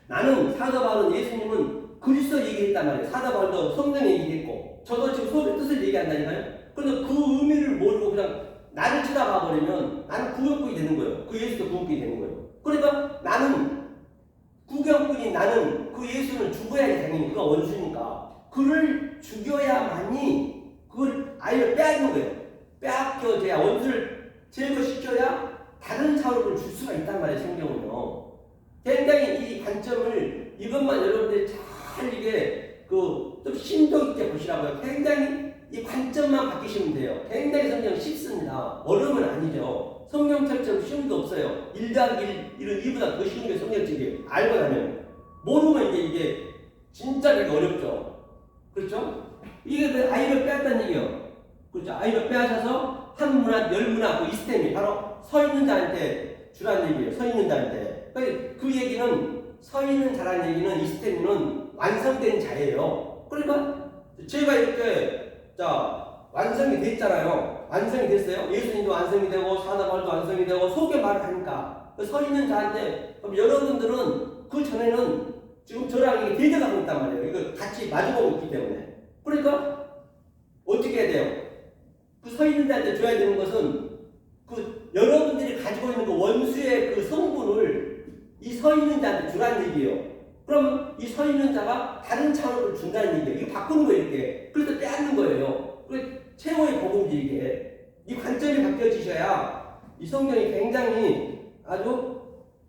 나는 사도 바울은 예수님은 그리스도 얘기했단 말이에요. 사도 바울도 성령 얘기했고, 저도 지금 소의 뜻을 얘기한다니까요. 그런데 그 의미를 모르고 그냥 나를 쳐다봐 버리면 나는 구경꾼이 되는 거예요. 그 예수도 구경꾼이 되는 거예요. 그러니까 나는 구경꾼이, 나는 그 예수는 죽어야지 당연히, 그가 원수니까 그를 죽여야만이 그걸 아이를 빼앗는 거예요. 빼앗겨져야, 원수를 제거시켜야 다른 차원을 줄 수가 있단 말이에요. 성경은요. 굉장히 이 관점을, 이것만 여러분들이 잘 이게 좀 심도 있게 보시라고요. 굉장히 이 관점만 바뀌시면 돼요. 굉장히 성경 쉽습니다. 어려움은 아니죠. 성경책처럼 쉬운 게 없어요. 1+1은 2보다 더 쉬운 게 성경책이에요. 알고 나면. 모르면 이게 진짜 되게 어렵죠. 그렇죠? 이게 그 아이를 빼앗다는 얘기예요. 그렇죠? 아이를 빼앗아서 한 문화, 열 문화, 그 이스템이 바로 서 있는 자한테 주라는 얘기예요. 서 있는 자한테. 그 얘기는, 서 있는 자라는 얘기는, 이스템은 완성된 자예요. 그러니까 제가 이렇게 완성이 됐잖아요. 완성이 됐어요. 예수님도 완성이 되고, 사도 바울도 완성이 되고, 속에 말을 하니까 서 있는 자한테, 그럼 여러분들은 그 전에는 지금 저랑 이게 대적하고 있단 말이에요. 이거 같이 마주보고 있기 때문에. 그러니까 어떻게 해야 돼요? 그 서 있는 자한테 줘야 되는 것은 그 여러분들이 가지고 있는 그 원수의 그 성분을 이 서 있는 자한테 주라는 얘기예요. 그럼 이 서 있는 자가 다른 차원을 준다는 얘기예요. 이거 바꾸는 거예요, 이렇게. 그래서 빼앗는 거예요. 최고의 복음이 이게. 이 관점이 바뀌어지셔야 이 성경이 굉장히 아주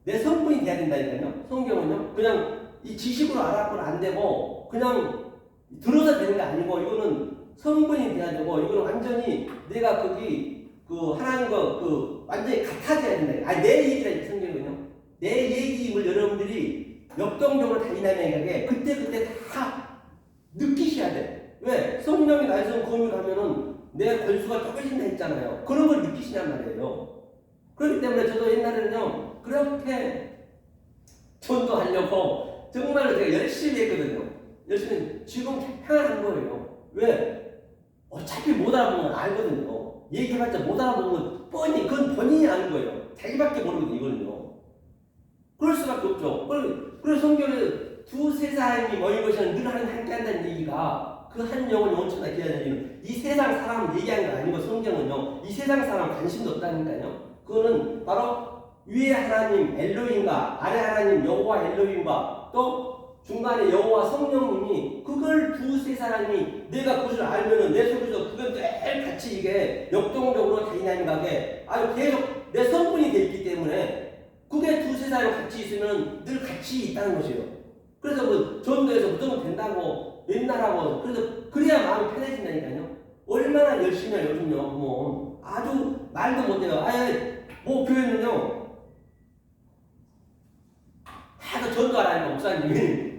내 성분이 돼야 된다니까요. 성경은요. 그냥 이 지식으로 알아보면 안 되고, 그냥 들어서 되는 게 아니고, 이거는 성분이 돼야 되고, 이거는 완전히 내가 그 하나님과 완전히 같아져야 된다. 내 얘기라, 성경은요. 내 얘기임을 여러분들이 역동적으로 다이나믹하게 그때 다 느끼셔야 돼. 왜? 성령이 나에서 공유하면은 내 권수가 좁아진다 했잖아요. 그런 걸 느끼시냔 말이에요. 그렇기 때문에 저도 옛날에는요, 그렇게 전도하려고 정말로 제가 열심히 했거든요. 열심히. 지금 편안한 거예요. 왜? 어차피 못 알아보는 건 알거든요. 얘기해봤자 못 알아보는 건 뻔히, 그건 본인이 아는 거예요. 자기밖에 모르거든요, 이거는요. 그럴 수밖에 없죠. 그래서 성경에 두세 사람이 모인 것이는 늘 함께 한다는 얘기가, 그 한 영혼 영혼처럼 기다리는 얘기는 이 세상 사람 얘기하는 거 아니고, 성경은요, 이 세상 사람 관심도 없다니까요. 그거는 바로 위에 하나님 엘로힘과 아래 하나님 여호와 엘로힘과 또 중간에 여호와 성령님이, 그걸 두세 사람이 내가 그것을 알면은 내 속에서 그건 늘 같이 이게 역동적으로 다이나믹하게 아주 계속 내 성분이 돼 있기 때문에, 그게 두세 사람이 같이 있으면 늘 같이 있다는 것이에요. 그래서 뭐 전도에서 무조건 된다고 맨날 하고, 그래야 마음이 편해진다니까요. 얼마나 열심히 해요, 요즘요. 뭐 아주 말도 못해요. 뭐 교회는요, 하도 전도하라니까 목사님이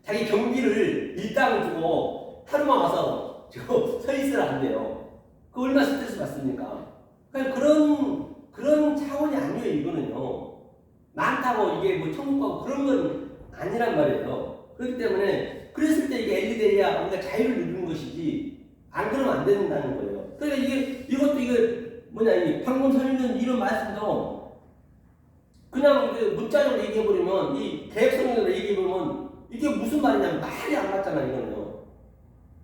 자기 경비를 일당을 주고 하루만 와서 서 있으라 한대요. 그 얼마나 스트레스 받습니까? 그런 차원이 아니에요, 이거는요. 많다고 이게 뭐 천국 가고 그런 건 아니란 말이에요. 그렇기 때문에 그랬을 때 이게 엘리데이야 우리가 자유를 누리는 것이지 안 그러면 안 된다는 거예요. 그러니까 이것도 뭐냐 이 방금 설명한 이런 말씀도 그냥 문자적으로 얘기해버리면 이 대역성경으로 얘기해보면 이게 무슨 말이냐면 말이 안 맞잖아 이거는요.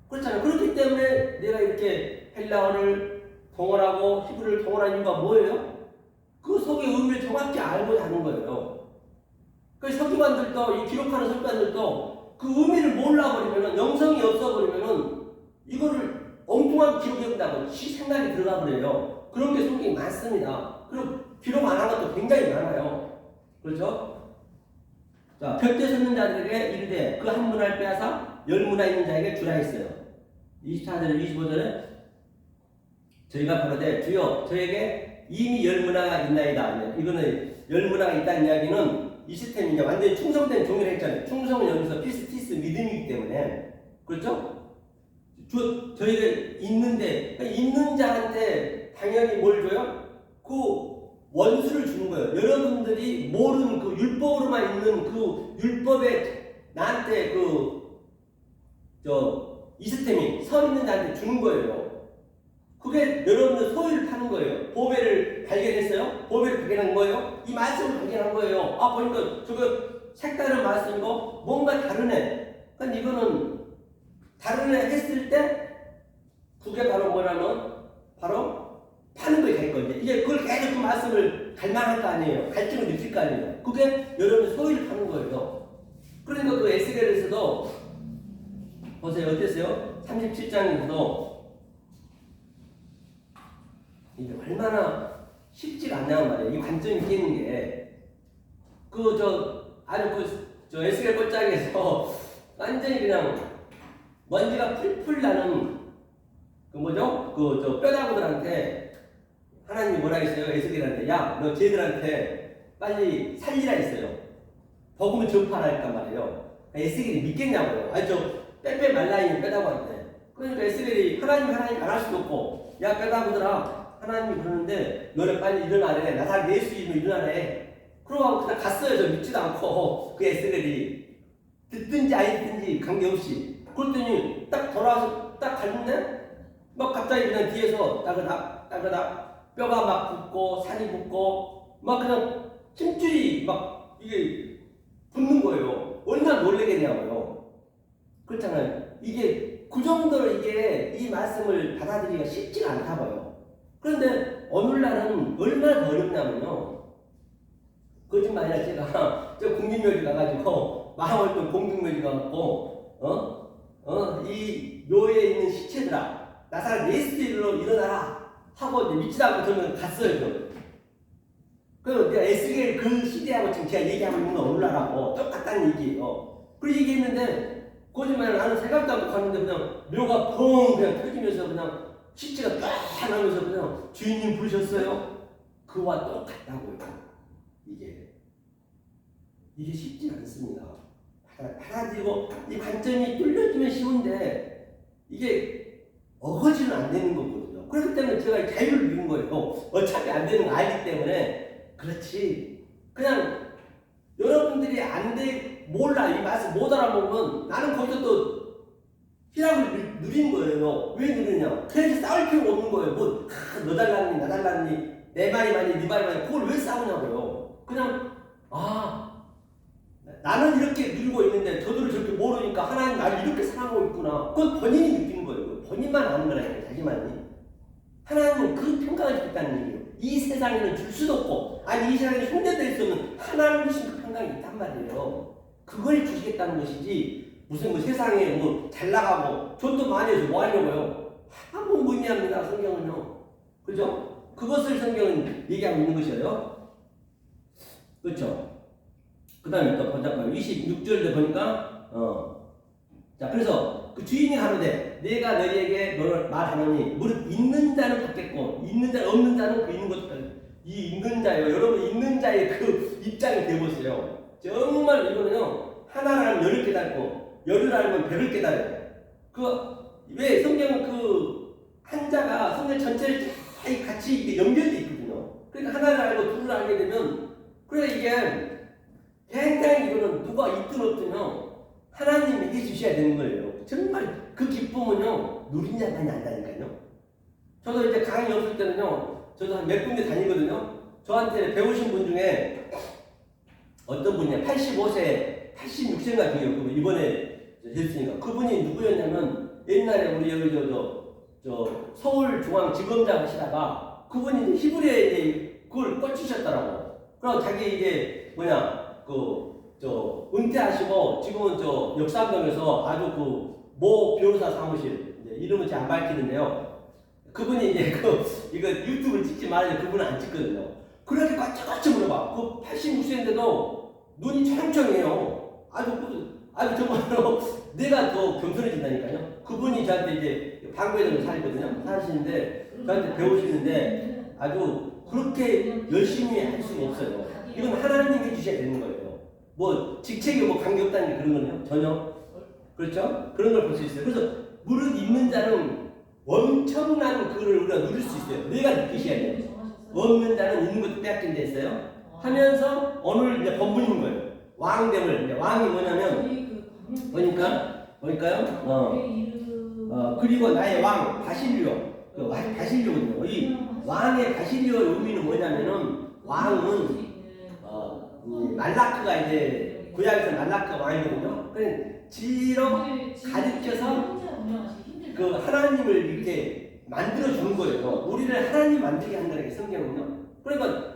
그렇잖아요. 그렇기 때문에 내가 이렇게 헬라어를 동원하고 히브리를 동원한 이유가 뭐예요? 그 속의 의미를 정확히 알고자 하는 거예요. 그 서기관들도 이 기록하는 서기관들도 그 의미를 몰라버리면은 영성이 없어버리면은 이거를 엉뚱한 기록해본다고 생각이 들어가 버려요. 그런 게 성경이 많습니다. 그리고 기록 안 한 것도 굉장히 많아요. 그렇죠? 자, 벽대 섰는 자들에게 이르되 그 한 문화를 빼앗아 열 문화 있는 자에게 주라 했어요. 24절에 25절에 저희가 바로되 주여 저에게 이미 열 문화가 있나이다. 이거는 열 문화가 있다는 이야기는 이 시스템이 이제 완전히 충성된 종이라 했잖아요. 충성은 여기서 피스티스 믿음이기 때문에 그렇죠? 저희가 있는데 있는 자한테 당연히 뭘 줘요? 그 원수를 주는 거예요. 여러분들이 모르는 그 율법으로만 있는 그 율법에 나한테 이스템이 서 있는 자한테 주는 거예요. 그게 여러분들 소유를 파는 거예요. 보배를 발견했어요? 보배를 발견한 거예요? 이 말씀을 발견한 거예요. 아, 보니까 저거 색다른 말씀이고 뭔가 다르네. 그러니까 이거는 다르네 했을 때 그게 바로 뭐냐면 바로 파는 거에 갈 거예요. 이게 그걸 계속 그 말씀을 갈망할 거 아니에요. 갈증을 느낄 거 아니에요. 그게 여러분의 소유를 파는 거예요. 그러니까 그 에스겔에서도 보세요. 어땠어요? 37장에서도 이게 얼마나 쉽지가 않냐는 말이에요. 이 관점이 깨는 게 에스겔 꼴짝에서 완전히 그냥 먼지가 풀풀 나는 뼈다구들한테 하나님이 뭐라 했어요? 에스겔한테 야, 너 쟤들한테 빨리 살리라 했어요. 복음을 전파하라 했단 말이에요. 에스겔이 믿겠냐고요. 아니 빼빼 말라있는 뼈다구한테. 그러니까 에스겔이 하나님 안 할 수도 없고 야 뼈다구들아 하나님이 그러는데 너네 빨리 일어나래. 나사렛 예수 이름으로 일어나래. 그러고 그냥 갔어요. 저 믿지도 않고 그 에스겔이 듣든지 안 듣든지 관계없이. 그랬더니 딱 돌아와서 딱 갔는데 막 갑자기 그냥 뒤에서 따그닥 뼈가 막 붙고 살이 붙고 막 그냥 힘줄이 막 이게 붙는 거예요. 얼마나 놀라겠냐고요. 그렇잖아요. 이게 그 정도로 이게 이 말씀을 받아들이기가 쉽지가 않다 봐요. 그런데 오늘날은 얼마나 더 어렵냐면요. 거짓말 아니라 제가 저 국민묘지 가가지고 마을동 공동묘지 가갖고 이 묘에 있는 시체들아 나사렛 예수 이름으로 일어나라 하고 이제 믿지도 않고 저는 갔어요. 그래서 내가 에스겔 그 시대하고 지금 제가 얘기하고 있는 건 오늘날하고 똑같다는 얘기예요. 그리고 얘기했는데 거짓말 나는 생각도 않고 갔는데 그냥 묘가 펑 그냥 터지면서 그냥 시체가 딱 하면서 그냥 주인님 부르셨어요? 그와 똑같다고요. 이게 쉽지 않습니다. 받아들이고 이 관점이 뚫려지면 쉬운데 이게 어거지는 안 되는 거거든요. 그렇기 때문에 제가 자유를 누린 거예요. 어차피 안 되는 거 알기 때문에 그렇지. 그냥 여러분들이 몰라 이 말씀 못 알아보면 나는 거기서 또 희락을 누린 거예요. 왜 누리냐? 그래서 싸울 필요가 없는 거예요. 너 달랐니, 나 달랐니, 내 말이 많이, 네 말이 많이, 그걸 왜 싸우냐고요. 그냥, 나는 이렇게 누리고 있는데 저들을 저렇게 모르니까 하나님 나를 이렇게 사랑하고 있구나. 그건 본인이 느끼는 거예요. 본인만 아는 거라니까, 자기만이. 하나님은 그 평가를 주겠다는 얘기예요. 이 세상에는 줄 수도 없고, 아니, 이 세상에 흉내될 수 없는 하나님 주신 그 평강이 있단 말이에요. 그걸 주시겠다는 것이지, 무슨 세상에 잘 나가고 돈도 많이 해서 뭐 하려고요? 한번 의미합니다. 성경은요. 그죠? 그것을 성경은 얘기하고 있는 것이에요. 그렇죠? 그 다음에 또 보자. 26절에 보니까 자 그래서 그 주인이 가로되 내가 너희에게 너를 말하노니 무릇 있는 자는 받겠고 있는 자 없는 자는 그 있는 것 이 있는 자예요. 여러분 있는 자의 그 입장이 되어보세요. 정말 이거는요. 하나를 알면 열을 깨닫고 열을 알면 배를 깨달아요. 왜 성경은 한자가 성경 전체를 같이 연결되어 있거든요. 그러니까 하나를 알고 둘을 알게 되면, 그래 이게 굉장히 이거는 누가 있든 없든요. 하나님이 해주셔야 되는 거예요. 정말 그 기쁨은요, 누린 자만이 안다니까요. 저도 이제 강의 없을 때는요, 저도 한 몇 군데 다니거든요. 저한테 배우신 분 중에 어떤 분이냐, 85세, 86세인가 중이에요. 그분 이번에 했으니까. 그분이 누구였냐면, 옛날에 우리 여기 서울중앙지검장 하시다가 그분이 이제 히브리에 그걸 꽂히셨더라고. 그럼 자기 이제 은퇴하시고 지금은 역삼동에서 아주 모 변호사 사무실, 이제 이름은 잘 안 밝히는데요. 그분이 이제 이거 유튜브를 찍지 말아야 그분은 안 찍거든요. 그렇게 까짝까짝 물어봐. 86세인데도 눈이 청청해요. 아주 정말로 내가 더 겸손해진다니까요. 그분이 저한테 이제 방구에서 사시는데 저한테 배우시는데 아주 그렇게 열심히 할 수가 없어요. 이건 하나님이 해주셔야 되는 거예요. 뭐 직책이 관계없다는 게 그런 거는요? 전혀. 그렇죠? 그런 걸 볼 수 있어요. 그래서 무릇 있는 자는 엄청난 그걸 우리가 누릴 수 있어요. 내가 느끼셔야 돼요. 없는 자는 있는 것도 빼앗긴 데 있어요. 하면서 오늘 이제 본문인 거예요. 왕됨을. 이제 왕이 뭐냐면 보니까요. 그리고 나의 왕 바실리오. 바실리오거든요. 이 왕의 바실리오의 의미는 뭐냐면은 왕은 말라크가 이제 구약에서 말라크가 왕이거든요. 그러니까 지로 가르쳐서 그 하나님을 이렇게 만들어 주는 거예요. 우리를 하나님 만들게 한다는 게 성경은요. 그러니까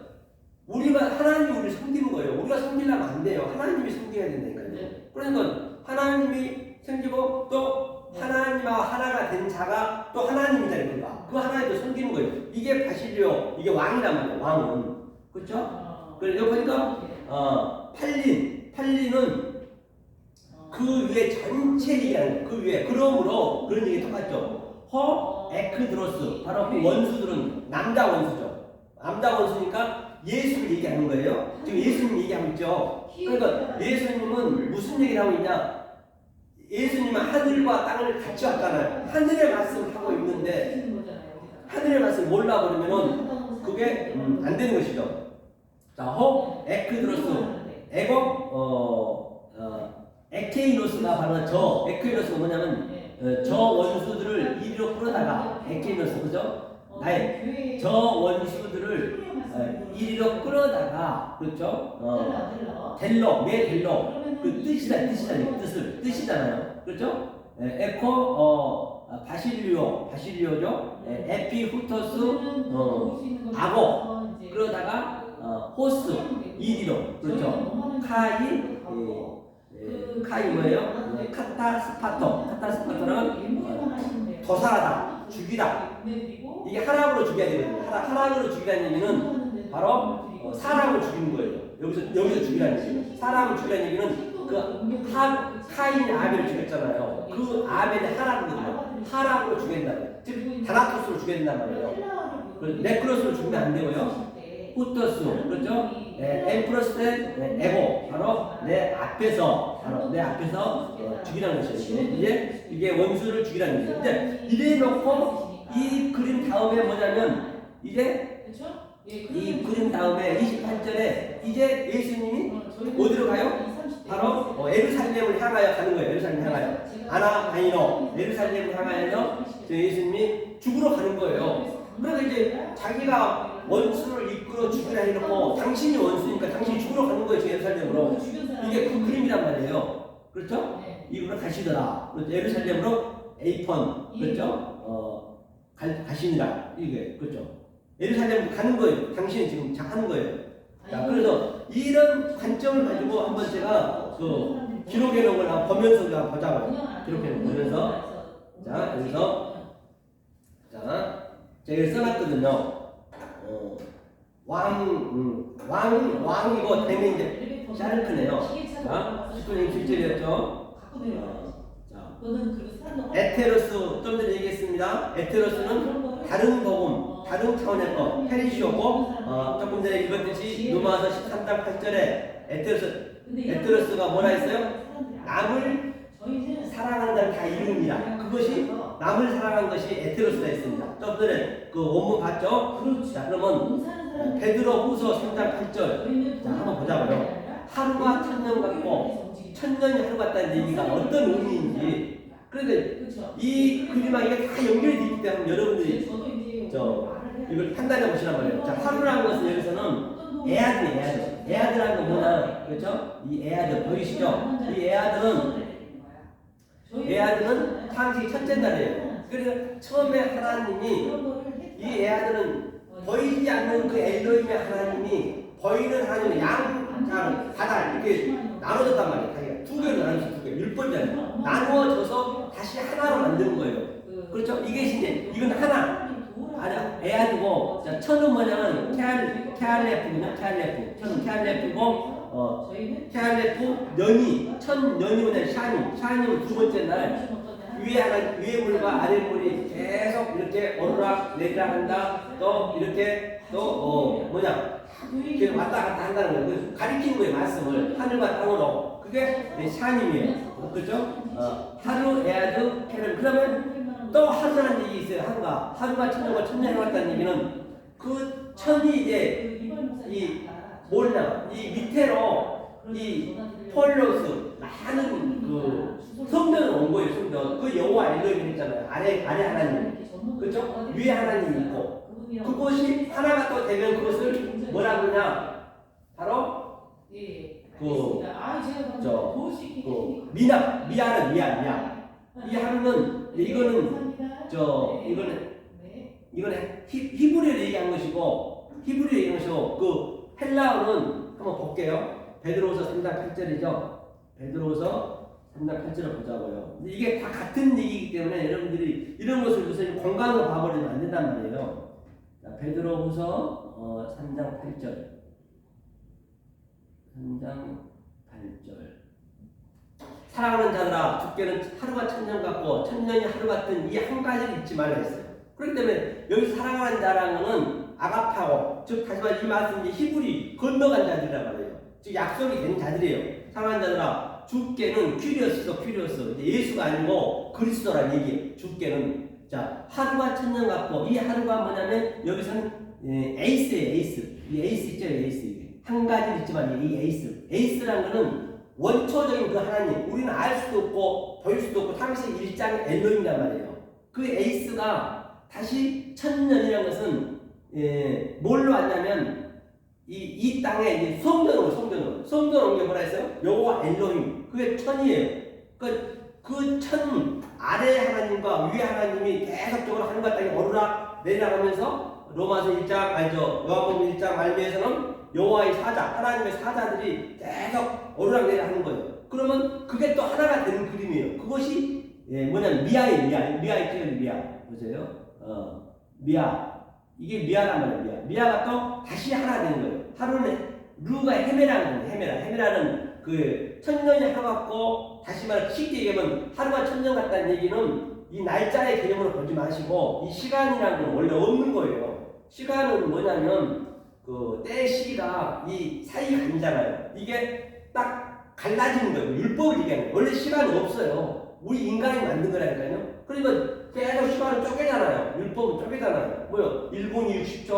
하나님이 우리를 섬기는 거예요. 우리가 섬기려면 안 돼요. 하나님이 섬겨야 된다니까요. 그러니까 하나님이 섬기고 또 하나님과 하나가 된 자가 또 하나님이잖아요. 그 하나님도 섬기는 거예요. 이게 바실리오, 이게 왕이란 말이에요. 왕은. 그렇죠? 그래서 보니까 팔린은 그 위에 전체 얘기하는 거예요. 그 위에. 그러므로 그런 얘기 똑같죠. 에크드로스. 바로 그 원수들은 남자 원수죠. 남자 원수니까 예수를 얘기하는 거예요. 지금 예수님 얘기하고 있죠. 그러니까 예수님은 무슨 얘기를 하고 있냐? 예수님은 하늘과 땅을 같이 왔잖아요. 하늘의 말씀을 하고 있는데 하늘의 말씀을 몰라버리면 그게 안 되는 것이죠. 자, 에크드로스. 에케이노스가 바로 에케이노스가 뭐냐면 저 원수들을 이리로 끌어다가 에케이노스 그죠? 나의 저 원수들을 이리로 끌어다가 그렇죠? 델로 그 뜻이잖아요. 그렇죠? 바실리오죠? 에피후토스 아고 그러다가 호스 이리로 그렇죠? 카이 뭐예요? 카타스파토는 도살하다, 죽이다. 이게 하락으로 죽여야 되거든요. 하락으로 죽이라는 얘기는 바로 사람을 죽이는 거예요. 여기서 죽이라는 얘기예요. 사람을 죽이라는 얘기는 카인이 아벨을 죽였잖아요. 그 아벨이 하락이거든요. 하락으로 죽인다. 즉 다나토스로 죽여야 된단 말이에요. 네크로스로 죽이면 안 되고요. 후토스 그렇죠? 엠프로스 대 에고 바로 내 앞에서 죽이라는 것이에요. 이게 원수를 죽이라는 것이에요. 이제 이래 놓고 이 그림 다음에 뭐냐면 이제 이 그림 다음에 28절에 이제 예수님이 어디로 가요? 바로 예루살렘을 향하여 가는 거예요. 예루살렘을 향하여 아나다이노 예루살렘을 향하여 예수님이 죽으러 가는 거예요. 그러니까 이제 자기가 원수를 이끌어 죽이라 해놓고 당신이 원수니까 당신이 죽으러 가는 거예요. 예루살렘으로. 이게 그 그림이란 말이에요. 그렇죠? 이걸로 가시더라. 예루살렘으로 에이폰 그렇죠? 가시니라. 이게 그렇죠? 예루살렘으로 가는 거예요. 당신이 지금 하는 거예요. 자, 그래서 이런 관점을 가지고 한번 제가 기록해 놓은 걸 한번 보면서 보자고요. 기록해 놓은 보면서 자, 여기서 제가 써놨거든요. 왕이고 되면 이제 샤르크네요. 자, 19년 7절이었죠. 에테로스 좀 전에 얘기했습니다. 에테로스는 다른 복음, 다른 차원의 것, 페리시오고 조금 전에 읽었듯이 누마서 13장 8절에 에테로스가 뭐라 했어요? 남을 사랑한다는 다 이름이라. 그것이 남을 사랑한 것이 에테로스가 있습니다. 좀 전에 그 원문 봤죠? 자, 그러면 베드로 후서 3장 8절. 자, 한번 보자고요. 하루가 천년 같고 천년이 하루 같다는 얘기가 어떤 의미인지 그런데 이 그림하고 이게 다 연결이 되어 있기 때문에 여러분들이 이걸 판단해 보시란 말이에요. 자, 하루라는 것은 여기서는 에아드예요. 에아드라는 건 뭐냐? 그렇죠? 이 에아드 보이시죠? 이 에아드는 창세기 첫째 달이에요. 그래서 처음에 하나님이 이 에아드는 보이지 않는 그 엘로힘의 하나님이 보이는 하나님의 양, 바다 이렇게 나눠졌단 말이에요. 자기가 두 개로 나눠서 두 개, 율법이잖아요. 나누어져서 다시 하나로 만드는 거예요. 그렇죠? 이게 이제 이건 하나. 에아드고, 자, 천은 뭐냐면 케알레프군요. 천은 케알레프고, 케알레프 년이 뭐냐면 샤님은 두 번째 날 위에 물과 아래 물이 계속 이렇게 오르락 내리락 한다. 또 이렇게 이렇게 왔다 갔다 한다는 거예요. 가리키는 거예요. 말씀을 하늘과 땅으로. 그게 샤님이에요. 그렇죠? 하루, 에아드, 케르. 그러면 또 하루라는 얘기 있어요. 하루가 천년과 천년이 왔다는 얘기는 그 천이 이제 이 밑에로 이 폴로스 많은 그 성전을 온 거예요. 성전. 그 여호와 엘로힘 있잖아요. 아래 하나님, 그렇죠? 위에 하나님이 있고 그것이 하나가 또 되면 그것을 뭐라 그러냐? 바로 미아는 미아. 이 하루는 이거는 히브리어를 얘기한 것이고 그 헬라어는 한번 볼게요. 베드로후서 3장 8절이죠. 베드로후서 3장 8절을 보자고요. 근데 이게 다 같은 얘기이기 때문에 여러분들이 이런 것을 무슨 공간으로 봐버리면 안 된단 말이에요. 자, 베드로후서 3장 8절. 3장 8절. 사랑하는 자들아, 주께는 하루가 천년 같고 천년이 하루 같은 이 한 가지를 잊지 말라 했어요. 그렇기 때문에 여기 사랑하는 자라는 것은 아가파고, 즉 다시 말해 이 말씀이 히브리 건너간 자들이란 말이에요. 즉 약속이 된 자들이에요. 사랑하는 자들아, 주께는 퀴리오스. 예수가 아니고 그리스도란 얘기예요. 주께는 자 하루가 천년 같고, 이 하루가 뭐냐면 여기서는 에이스예요. 이 에이스 있죠, 에이스. 한 가지를 잊지 말아요. 이 에이스라는 거는 원초적인 그 하나님, 우리는 알 수도 없고 보일 수도 없고 창세기 1장 엘로힘이란 말이에요. 그 에이스가 다시 천년이라는 것은 뭘로 왔냐면 이 땅에 이제 성전으로 온 게 뭐라 했어요? 여호와 엘로힘. 그게 천이에요. 그 천 아래 하나님과 위에 하나님이 계속적으로 하늘과 땅에 오르락 내리락 하면서 요한복음 1장 말미에서는 여호와의 사자, 하나님의 사자들이 계속 오르락내리락 하는 거예요. 그러면 그게 또 하나가 되는 그림이에요. 그것이 뭐냐면 미아 있죠, 미아. 보세요. 미아. 이게 미아란 말이에요. 미아가 또 다시 하나 되는 거예요. 하루는 루가 헤메라는 거예요. 헤메라는 그 천년이 하루 같고, 다시 말해 쉽게 얘기하면 하루가 천년 같다는 얘기는 이 날짜의 개념으로 보지 마시고 이 시간이라는 건 원래 없는 거예요. 시간은 뭐냐면 그 때 시기가 이 사이가 아니잖아요. 이게 딱 갈라지는 거예요. 율법을 얘기하는 거예요. 원래 시간은 없어요. 우리 인간이 만든 거라니까요. 그러니까 계속 시간을 쪼개잖아요. 율법은 쪼개잖아요. 1분이 60초,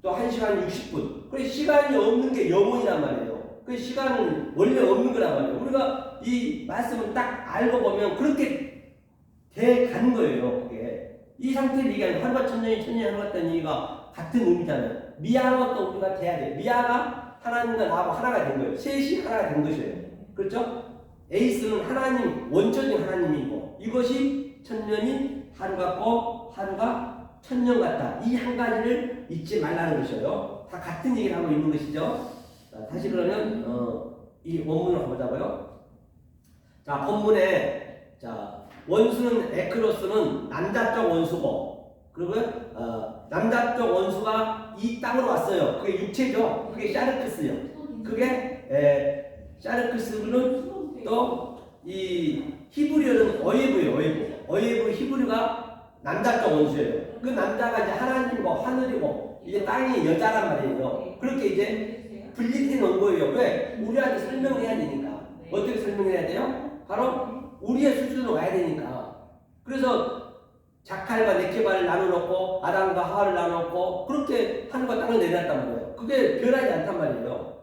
또 1시간이 60분. 그래서 시간이 없는 게 영혼이란 말이에요. 그 시간은 원래 없는 거란 말이에요. 우리가 이 말씀을 딱 알고 보면 그렇게 돼 가는 거예요. 그게. 이 상태를 얘기하는 하루가 천년이 하루 같다는 얘기가 같은 의미잖아요. 미아와 또 우리가 돼야 돼요. 미아가 하나님과 나하고 하나가 된 거예요. 셋이 하나가 된 것이에요. 그렇죠? 에이스는 하나님, 원초적인 하나님이고, 이것이 천년이 하루 같고 하루가 천년 같다. 이 한 가지를 잊지 말라는 것이에요. 다 같은 얘기를 하고 있는 것이죠. 자, 다시 그러면 이 원문을 가보자고요. 자, 본문에 원수는 에크로스는 남자 쪽 원수고, 그리고 남자 쪽 원수가 이 땅으로 왔어요. 그게 육체죠. 그게 샤르크스요. 그게 샤르크스는 또 이 히브리어는 어예브 히브리가 남자 쪽 원수예요. 그 남자가 이제 하나님이고 하늘이고 이제 땅이 여자란 말이에요. 그렇게 이제 분리해 놓은 거예요. 왜? 우리한테 설명을 해야 되니까. 어떻게 설명해야 돼요? 바로 우리의 수준으로 와야 되니까. 그래서 자칼과 네케바를 나눠놓고 아담과 하와를 나눠놓고 그렇게 하늘과 땅을 내려놨단 말이에요. 그게 변하지 않단 말이에요.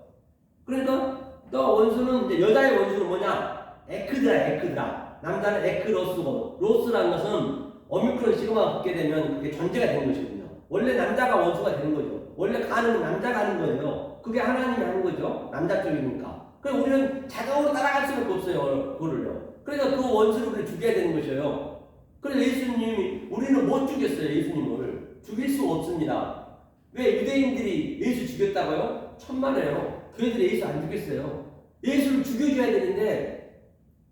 그러니까 또 원수는 이제 여자의 원수는 뭐냐? 에크드라. 남자는 에크로스고, 로스라는 것은 오미크론 시그마가 붙게 되면 그게 존재가 되는 것이거든요. 원래 남자가 원수가 되는 거죠. 원래 가는 남자가 하는 거예요. 그게 하나님이 하는 거죠. 남자 쪽이니까. 그래서 우리는 자동으로 따라갈 수밖에 없어요. 그거를요. 그래서 그 원수를 우리 죽여야 되는 것이에요. 그래서 예수님이 우리는 못 죽였어요. 예수님을 죽일 수 없습니다. 왜 유대인들이 예수 죽였다고요? 천만에요. 교회들이 예수 안 죽였어요. 예수를 죽여줘야 되는데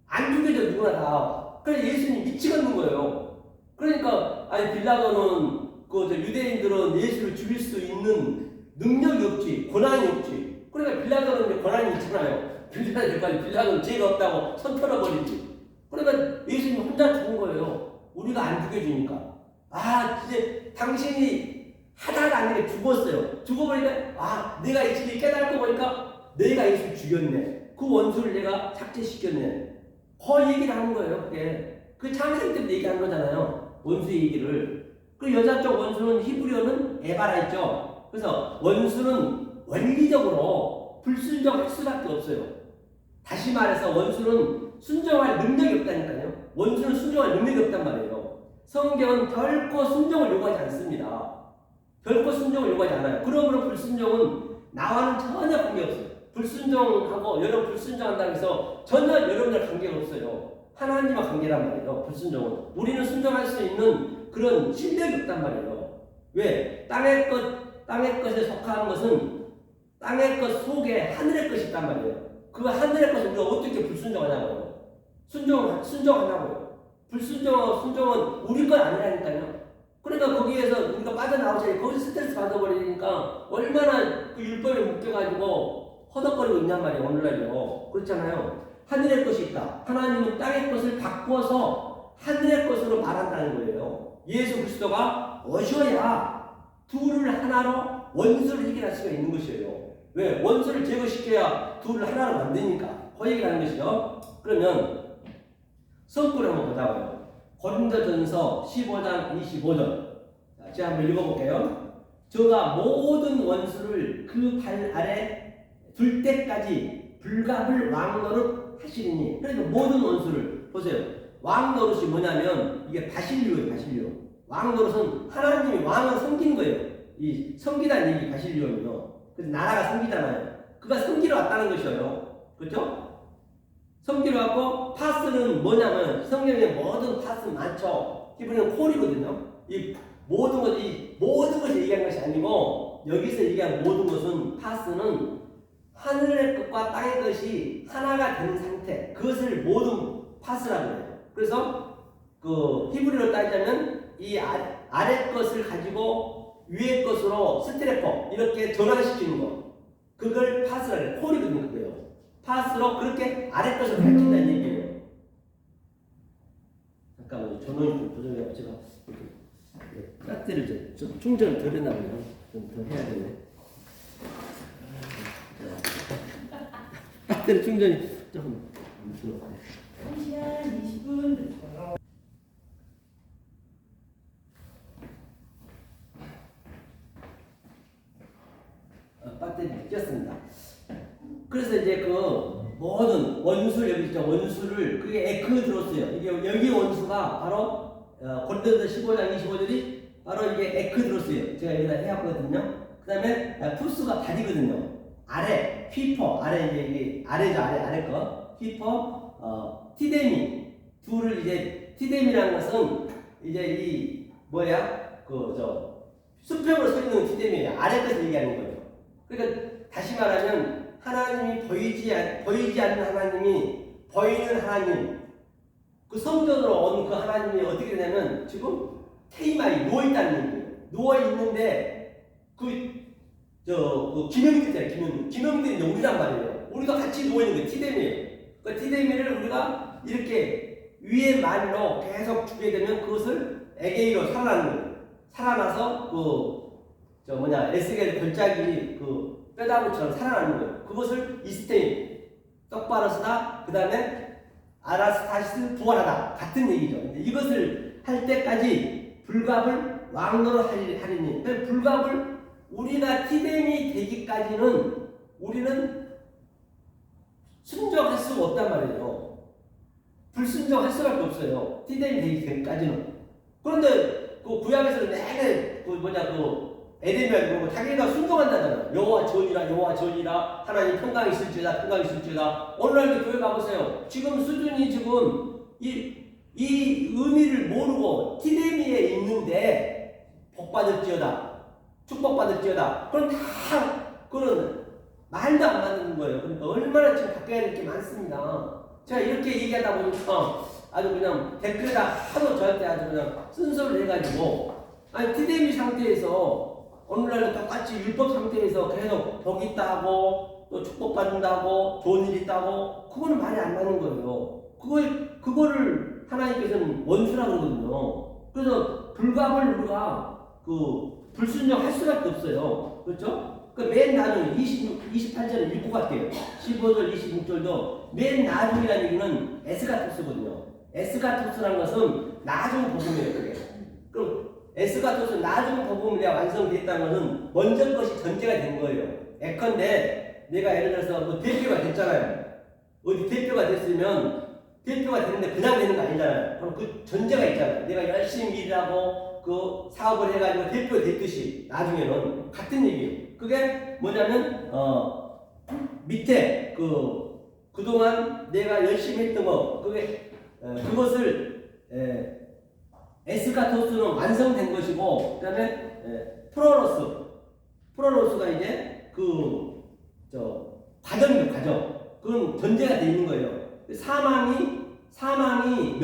안 죽여져 누구나 다. 그래서 예수님 미치겠는 거예요. 그러니까 아니 빌라도는 그 유대인들은 예수를 죽일 수 있는 능력이 없지, 권한이 없지. 그러니까 빌라도는 권한이 있잖아요. 빌라도는 죄가 없다고 손 털어버리지. 그러니까 예수님 혼자 죽은 거예요. 우리가 안 죽여주니까. 아, 이제 당신이 하다가 아니게 죽었어요. 죽어버리니까 내가 이제 깨달고 보니까 내가 예수를 죽였네. 그 원수를 내가 삭제시켰네. 그 얘기를 하는 거예요. 그게 그 창세기 때부터 얘기한 거잖아요. 원수 얘기를. 그 여자 쪽 원수는 히브리어는 에바라 있죠. 그래서 원수는 원리적으로 불순종할 수밖에 없어요. 다시 말해서 원수는 순종할 능력이 없다니까요. 원수는 순종할 능력이 없단 말이에요. 성경은 결코 순종을 요구하지 않습니다. 결코 순종을 요구하지 않아요. 그러므로 불순종은 나와는 전혀 관계없어요. 불순종하고 여러분 불순종한다고 해서 전혀 여러분들 관계가 없어요. 하나님과 관계란 말이에요. 불순종은. 우리는 순종할 수 있는 그런 실력이 없단 말이에요. 왜? 땅의 것에 속하는 것은 땅의 것 속에 하늘의 것이 있단 말이에요. 그 하늘의 것을 우리가 어떻게 불순종하냐고요. 순종하냐고요. 순종은 우리 것 아니라니까요. 그러니까 거기에서 우리가 빠져나오지, 거기서 스트레스 받아버리니까 얼마나 그 율법에 묶여가지고 허덕거리고 있냔 말이에요. 오늘날요. 그렇잖아요. 하늘의 것이 있다. 하나님은 땅의 것을 바꿔서 하늘의 것으로 말한다는 거예요. 예수 그리스도가 오셔야 둘을 하나로 원수를 해결할 수가 있는 것이에요. 왜? 원수를 제거시켜야 둘을 하나로 만드니까. 그 얘기를 하는 것이죠. 그러면 성구를 한번 보자고요. 고린도전서 15장 25절. 제가 한번 읽어볼게요. 저가 모든 원수를 그 발 아래 둘 때까지 불갑을 왕노릇 하시리니. 그러니까 모든 원수를 보세요. 왕노릇이 뭐냐면 이게 바실리오예요. 바실리오. 왕노릇은 하나님이 왕을 섬기는 거예요. 이 섬기다는 얘기 바실리오는요. 그래서 나라가 섬기잖아요. 그가 섬기러 왔다는 것이에요. 그렇죠? 섬기러 왔고, 파스는 뭐냐면 성경에 모든 파스 많죠. 히브리는 콜이거든요. 이 모든 것을 얘기하는 것이 아니고 여기서 얘기한 모든 것은 파스는 하늘의 것과 땅의 것이 하나가 된 상태, 그것을 모든 파스라고 해요. 그래서 그 히브리로 따지자면 이 아래 것을 가지고 위의 것으로 스트레퍼 이렇게 전환시키는 거, 그걸 파스라고 해요. 콜이거든요. 그게요. 파스로 그렇게 아래 것을 가르친다는 얘기예요. 잠깐만요. 전원이 좀 조정해요. 제가 배터리를 좀 충전을 덜 해놨네요. 좀 더 해야 되네. 배터리 충전이 조금 들어가네. 1시간 20분. 배터리 꼈습니다. 그래서 이제 그 모든 원수를 여기 있죠. 원수를 그게 에크 들었어요. 이게 여기 원수가 바로 고린도서 15장 25절이 바로 이게 에크 들었어요. 제가 여기다 해왔거든요. 그 다음에 푸스가 다리거든요. 아래 휘퍼 아래 이제 이게 아래죠. 아래 거 휘퍼 티데미 둘을 이제 티데미라는 것은 이제 이 뭐야 수평으로 서 있는 티데미예요. 아래 것을 얘기하는 거예요. 그러니까 다시 말하면 하나님이 보이지 않는 하나님이 보이는 하나님, 그 성전으로 온 그 하나님이 어떻게 되냐면 지금 테이마에 누워있다는 얘기예요. 누워있는데 그 기명들이잖아요. 기명들이 이제 우리란 말이에요. 우리가 같이 누워있는 게 티데미예요. 그 티데미를 우리가 이렇게 위의 말로 계속 주게 되면 그것을 에게이로 살아나는 거예요. 살아나서 에스겔 걸작이 뼈다구처럼 살아나는 거예요. 그것을 이스테인, 똑바로 서다, 그 다음에 아라스타시스 부활하다. 같은 얘기죠. 이것을 할 때까지 불갑을 왕노로 하리니. 불갑을 우리가 티뎀이 되기까지는 우리는 없단 말이에요. 불순종할 수밖에 없어요. 티뎀이 되기 전까지는. 그런데 그 구약에서는 내내 에덴이라 그러고 자기가 순종한다잖아요. 여호와 전이라 하나님 평강이 있을지어다. 오늘날도 교회 가보세요. 지금 수준이 지금 이 의미를 모르고 티데미에 있는데 복받을지어다, 축복받을지어다. 그럼 다 그런 말도 안 맞는 거예요. 그러니까 얼마나 지금 바뀌어야 될 게 많습니다. 제가 이렇게 얘기하다 보니까 아주 그냥 댓글에다 하도 저한테 아주 그냥 쓴소리를 해가지고 아니 티데미 상태에서 오늘날도 똑같이 율법 상태에서 계속 복 있다고 또 축복받는다고 좋은 일 있다고 그거는 말이 안 맞는 거예요. 그거를 하나님께서는 원수라고 그러거든요. 그래서 불갑을 우리가 불순종할 수밖에 없어요. 그렇죠? 맨 나중에 28절을 읽고 갈게요. 15절, 26절도 맨 나중이라는 얘기는 에스가토스거든요. 에스가토스라는 것은 나중 복음이에요. 그게. 그럼 에스가토스 나중 복음이 완성됐다는 것은 먼저 것이 전제가 된 거예요. 예컨대 내가 예를 들어서 뭐 대표가 됐잖아요. 어디 대표가 됐으면 대표가 되는데 그냥 되는 거 아니잖아요. 그럼 그 전제가 있잖아요. 내가 열심히 일하고 그 사업을 해가지고 대표가 됐듯이 나중에는 같은 얘기예요. 그게 뭐냐면 밑에 그동안 내가 열심히 했던 거 그것을 에스카토스는 완성된 것이고 그다음에 프로로스가 이제 과정이에요. 과정. 그건 전제가 되어 있는 거예요. 사망이 사망하는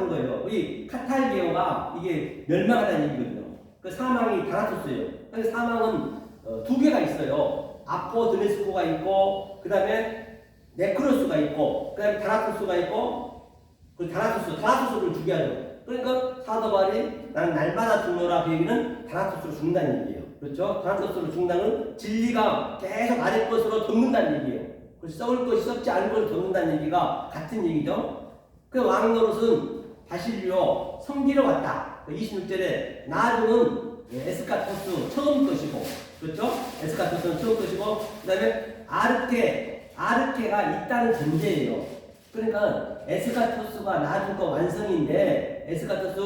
거예요. 이 카탈게오가 이게 멸망하다는 얘기거든요. 그 사망이 다나토스예요. 그래서 사망은 두 개가 있어요. 아포드네스코가 있고 그 다음에 네크로스가 있고 그 다음에 다나토스가 있고 그 다나토스를 죽여야죠. 그러니까 사도 바울이 나는 날마다 죽노라 그 얘기는 다나토스로 죽는다는 얘기예요. 그렇죠? 다나토스로 죽는다는 진리가 계속 아래 것으로 덮는다는 얘기예요. 썩을 것이 썩지 않을 것을 덮는다는 얘기가 같은 얘기죠. 그 왕 노릇은 바실리오 성기로 왔다. 26절에 나중은 에스카토스 처음 것이고 그렇죠? 에스카토스는 처음 것이고 그 다음에 아르케가 있다는 전제예요. 그러니까 에스카토스가 나중 거 완성인데 에스카토스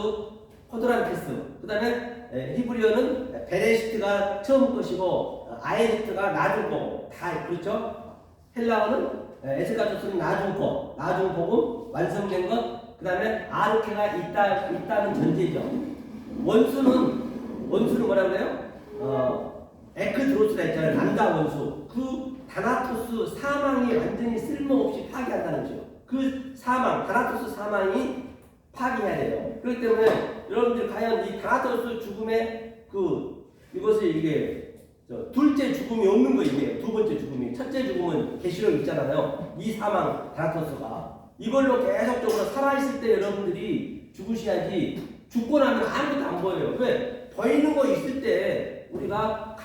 코드란테스 그 다음에 히브리어는 베레시트가 처음 것이고 아에르트가 나중 거고 다 그렇죠? 헬라어는 에스카토스는 나중 복음 완성된 것 그 다음에 아르케가 있다는 전제죠. 원수는 뭐라 그래요? 에크드로스라 했잖아요. 남자 원수. 그 다나토스 사망이 완전히 쓸모없이 파괴한다는 거죠. 그 다나토스 사망이 파괴해야 돼요. 그렇기 때문에 여러분들 과연 이 다나토스 죽음의 이것을 이게 둘째 죽음이 없는 거 이게 두 번째 죽음이 첫째 죽음은 계시록 있잖아요. 이 사망 다나토스가 이걸로 계속적으로 살아있을 때 여러분들이 죽으셔야지 죽고 나면 아무것도 안 보여요. 왜? 보이는 거 있을 때 우리가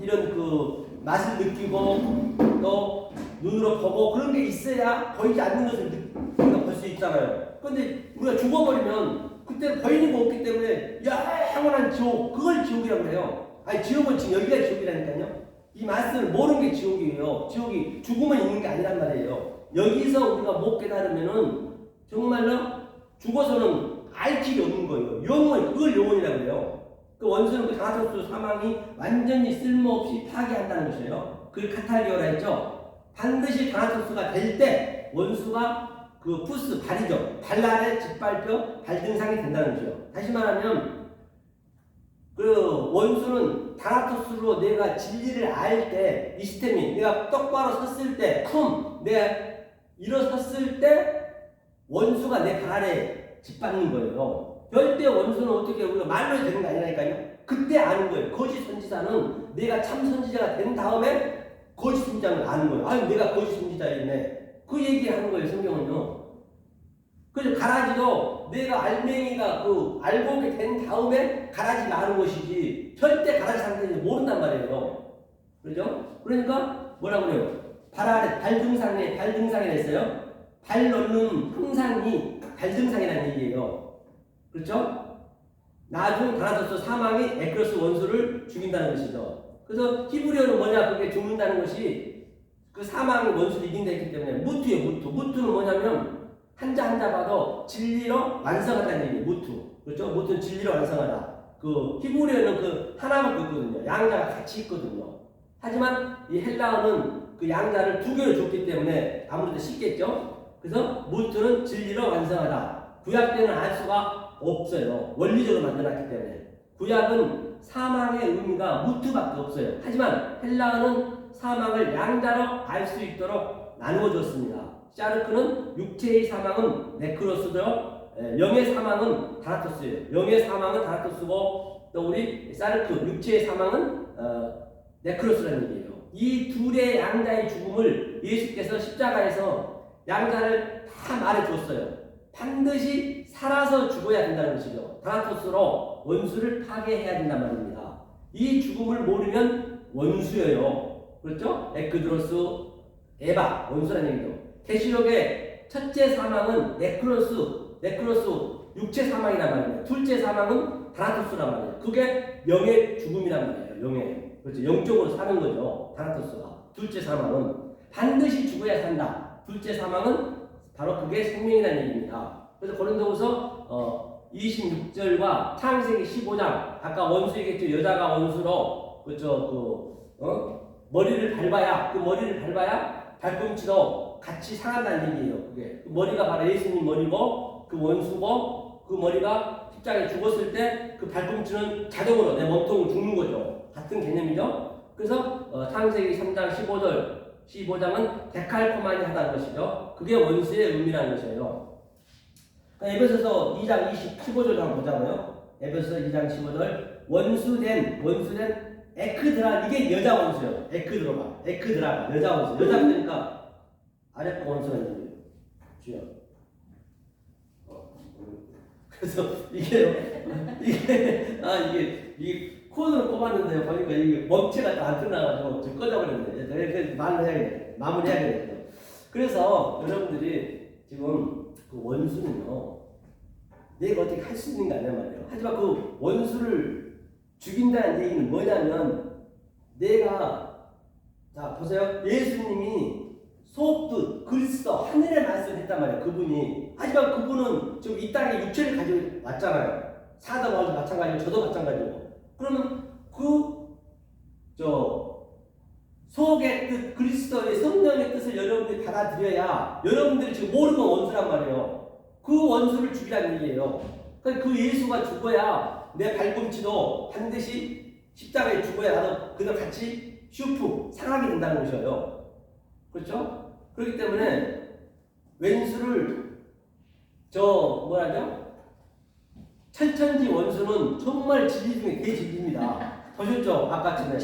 이런 맛을 느끼고 또 눈으로 보고 그런 게 있어야 보이지 않는 것을 우리가 볼 수 있잖아요. 그런데 우리가 죽어버리면 그때 보이는 거 없기 때문에 영원한 지옥 그걸 지옥이라고 해요. 아니 지옥은 지금 여기가 지옥이라니까요. 이 말씀을 모르는 게 지옥이에요. 지옥이 죽으면 있는 게 아니란 말이에요. 여기서 우리가 못 깨달으면은 정말로 죽어서는 알 길이 없는 거예요. 그걸 영혼이라고 해요. 그 원수는 그 다나토스 사망이 완전히 쓸모없이 파괴한다는 것이에요. 그게 카탈게오라 했죠. 반드시 다나토스가 될 때 원수가 발이죠. 발 아래 짓밟혀 발등상이 된다는 것이죠. 다시 말하면 원수는 다나토스로 내가 진리를 알 때 이 시스템이 내가 똑바로 섰을 때 내가 일어섰을 때 원수가 내 발 아래 짓밟는 거예요. 절대 원수는 어떻게 우리가 말로 되는 게 아니라니까요. 그때 아는 거예요. 거짓 선지자는 내가 참 선지자가 된 다음에 거짓 선지자를 아는 거예요. 아니 내가 거짓 선지자였네. 그 얘기하는 거예요. 성경은요. 그래서 가라지도 내가 알맹이가 알고 된 다음에 가라지를 아는 것이지 절대 가라지 상태인지 모른단 말이에요. 그렇죠? 그러니까 뭐라 그래요? 발 아래 발등상에 했어요. 발 넣는 형상이 발등상이라는 얘기예요. 그렇죠? 나중 다나토스 사망이 에크로스 원수를 죽인다는 것이죠. 그래서 히브리어는 뭐냐? 그게 죽는다는 것이 그 사망의 원수를 이긴다 했기 때문에 무투예요. 무투는 뭐냐면 한자 한자 봐도 진리로 완성하다는 얘기예요. 무투. 그렇죠? 무투는 진리로 완성하다. 그 히브리어는 그 하나밖에 없거든요. 양자가 같이 있거든요. 하지만 이 헬라어는 그 양자를 두 개로 줬기 때문에 아무래도 쉽겠죠. 그래서 무투는 진리로 완성하다. 구약 때는 알 수가 없어요. 원리적으로 만들었기 때문에. 구약은 사망의 의미가 무투밖에 없어요. 하지만 헬라어는 사망을 양자로 알 수 있도록 나누어줬습니다. 샤르크는 육체의 사망은 네크로스죠. 영의 사망은 다라토스예요. 영의 사망은 다라토스고 또 우리 사르크 육체의 사망은 네크로스라는 얘기예요. 이 둘의 양자의 죽음을 예수께서 십자가에서 양자를 다 말해줬어요. 반드시 살아서 죽어야 된다는 것이죠. 다라토스로 원수를 파괴해야 된단 말입니다. 이 죽음을 모르면 원수예요. 그렇죠? 에크드로스, 에바, 원수라는 얘기죠. 계시록의 첫째 사망은 네크로스 육체 사망이란 말이에요. 둘째 사망은 다라토스란 말이에요. 그게 영의 죽음이란 말이에요. 영의. 그렇죠. 영적으로 사는 거죠. 다라토스가. 둘째 사망은 반드시 죽어야 산다. 둘째 사망은 바로 그게 생명이라는 얘기입니다. 그래서 고린도후서 26절과 창세기 15장 아까 원수 얘기했죠. 여자가 원수로 그렇죠. 머리를 밟아야 발꿈치도 같이 상한다는 얘기예요. 그게 머리가 바로 예수님 머리고 그 원수고 그 머리가 십자가에 죽었을 때 그 발꿈치는 자동으로 내 몸통을 죽는 거죠. 같은 개념이죠. 그래서 창세기 3장 15장은 데칼코마니 하다는 것이죠. 그게 원수의 의미라는 것이에요. 에베소서 2장 15절 한번 보자고요. 에베소서 2장 15절 원수된 에크드라 이게 여자 원수예요. 에크드라가 여자 원수. 여자 원수니까 아랫 원수라는 얘기예요. 주여. 그래서 이게 코드를 꼽았는데 보니까 이게 멈체가 또 안 끝나가지고 좀 꺼져버렸는데 그래서 마무리해야겠네요. 그래서 여러분들이 지금 그 원수는요 내가 어떻게 할 수 있는 게 아니란 말이에요. 하지만 그 원수를 죽인다는 얘기는 뭐냐면 내가 자 보세요. 예수님이 소업도 그리스도 하늘의 말씀을 했단 말이에요. 그분이. 하지만 그분은 지금 이 땅에 육체를 가지고 왔잖아요. 사도 바울도 마찬가지고 저도 마찬가지고. 그러면 소옥의 뜻 그리스도의 성령의 뜻을 여러분들이 받아들여야 여러분들이 지금 모르는 원수란 말이에요. 그 원수를 죽이라는 얘기예요. 그러니까 그 예수가 죽어야 내 발꿈치도 반드시 십자가에 죽어야 나도 그들 같이 슈프 상하게 된다는 것이에요. 그렇죠? 그렇기 때문에 왼수를 철천지 원수는 정말 진리 중에 대진리입니다. 보셨죠? 아까쯤에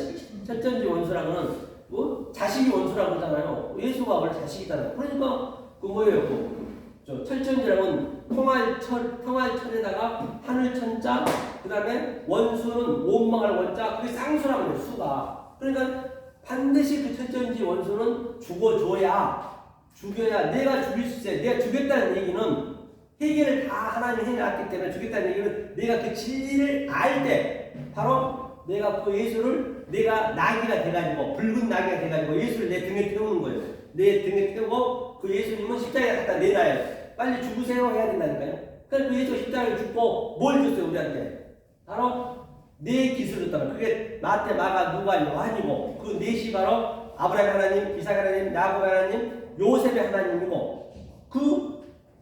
철천지 원수라고는 뭐 자식이 원수라고 그러잖아요. 예수가 원래 자식이잖아요. 그러니까 그 뭐예요? 철천지라고는 평활철에다가 하늘천자 그 다음에 원수는 원망할 원자 그게 쌍수라고 해요. 수가. 그러니까 반드시 그 철천지 원수는 죽여야 내가 죽일 수 있어요. 내가 죽였다는 얘기는 해결을 다 하나님이 해놨기 때문에 죽였다는 얘기는 내가 그 진리를 알 때 바로 내가 그 예수를 내가 나귀가 돼가지고 붉은 나귀가 돼가지고 예수를 내 등에 태우는 거예요. 내 등에 태우고 그 예수님은 십자가에 갖다 내놔요. 빨리 죽으세요 해야 된다니까요. 그러니까 그 예수가 십자가에 죽고 뭘 줬어요 우리한테? 바로 네 기술을 줬다면 그게 마태, 마가, 누가, 요한이고 그 넷이 바로 아브라함 하나님, 이삭 하나님, 야곱 하나님, 요셉의 하나님이고 그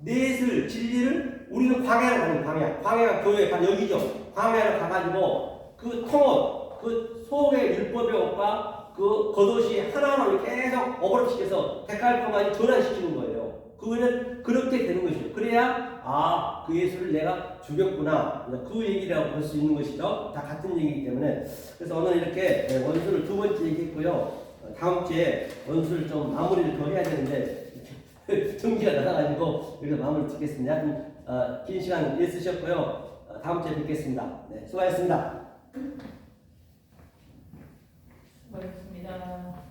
넷을 진리를 우리는 광야로 가는 광야가 교회 바로 여기죠. 광야로 가가지고 그 통옷, 그 소의 율법의 옷과 그 겉옷이 하나로 계속 어버럽시켜서 데칼코마니 전환시키는 거예요. 그거는 그렇게 되는 것이죠. 그래야 그 예수를 내가 죽였구나. 그 얘기라고 볼 수 있는 것이죠. 다 같은 얘기이기 때문에. 그래서 오늘 이렇게 원수를 두 번째 얘기했고요. 다음 주에 원수를 좀 마무리를 더 해야 되는데 정지가 나가가지고 여기서 마무리 짓겠습니다. 긴 시간 애쓰셨고요. 다음 주에 뵙겠습니다. 네, 수고하셨습니다. 수고하셨습니다.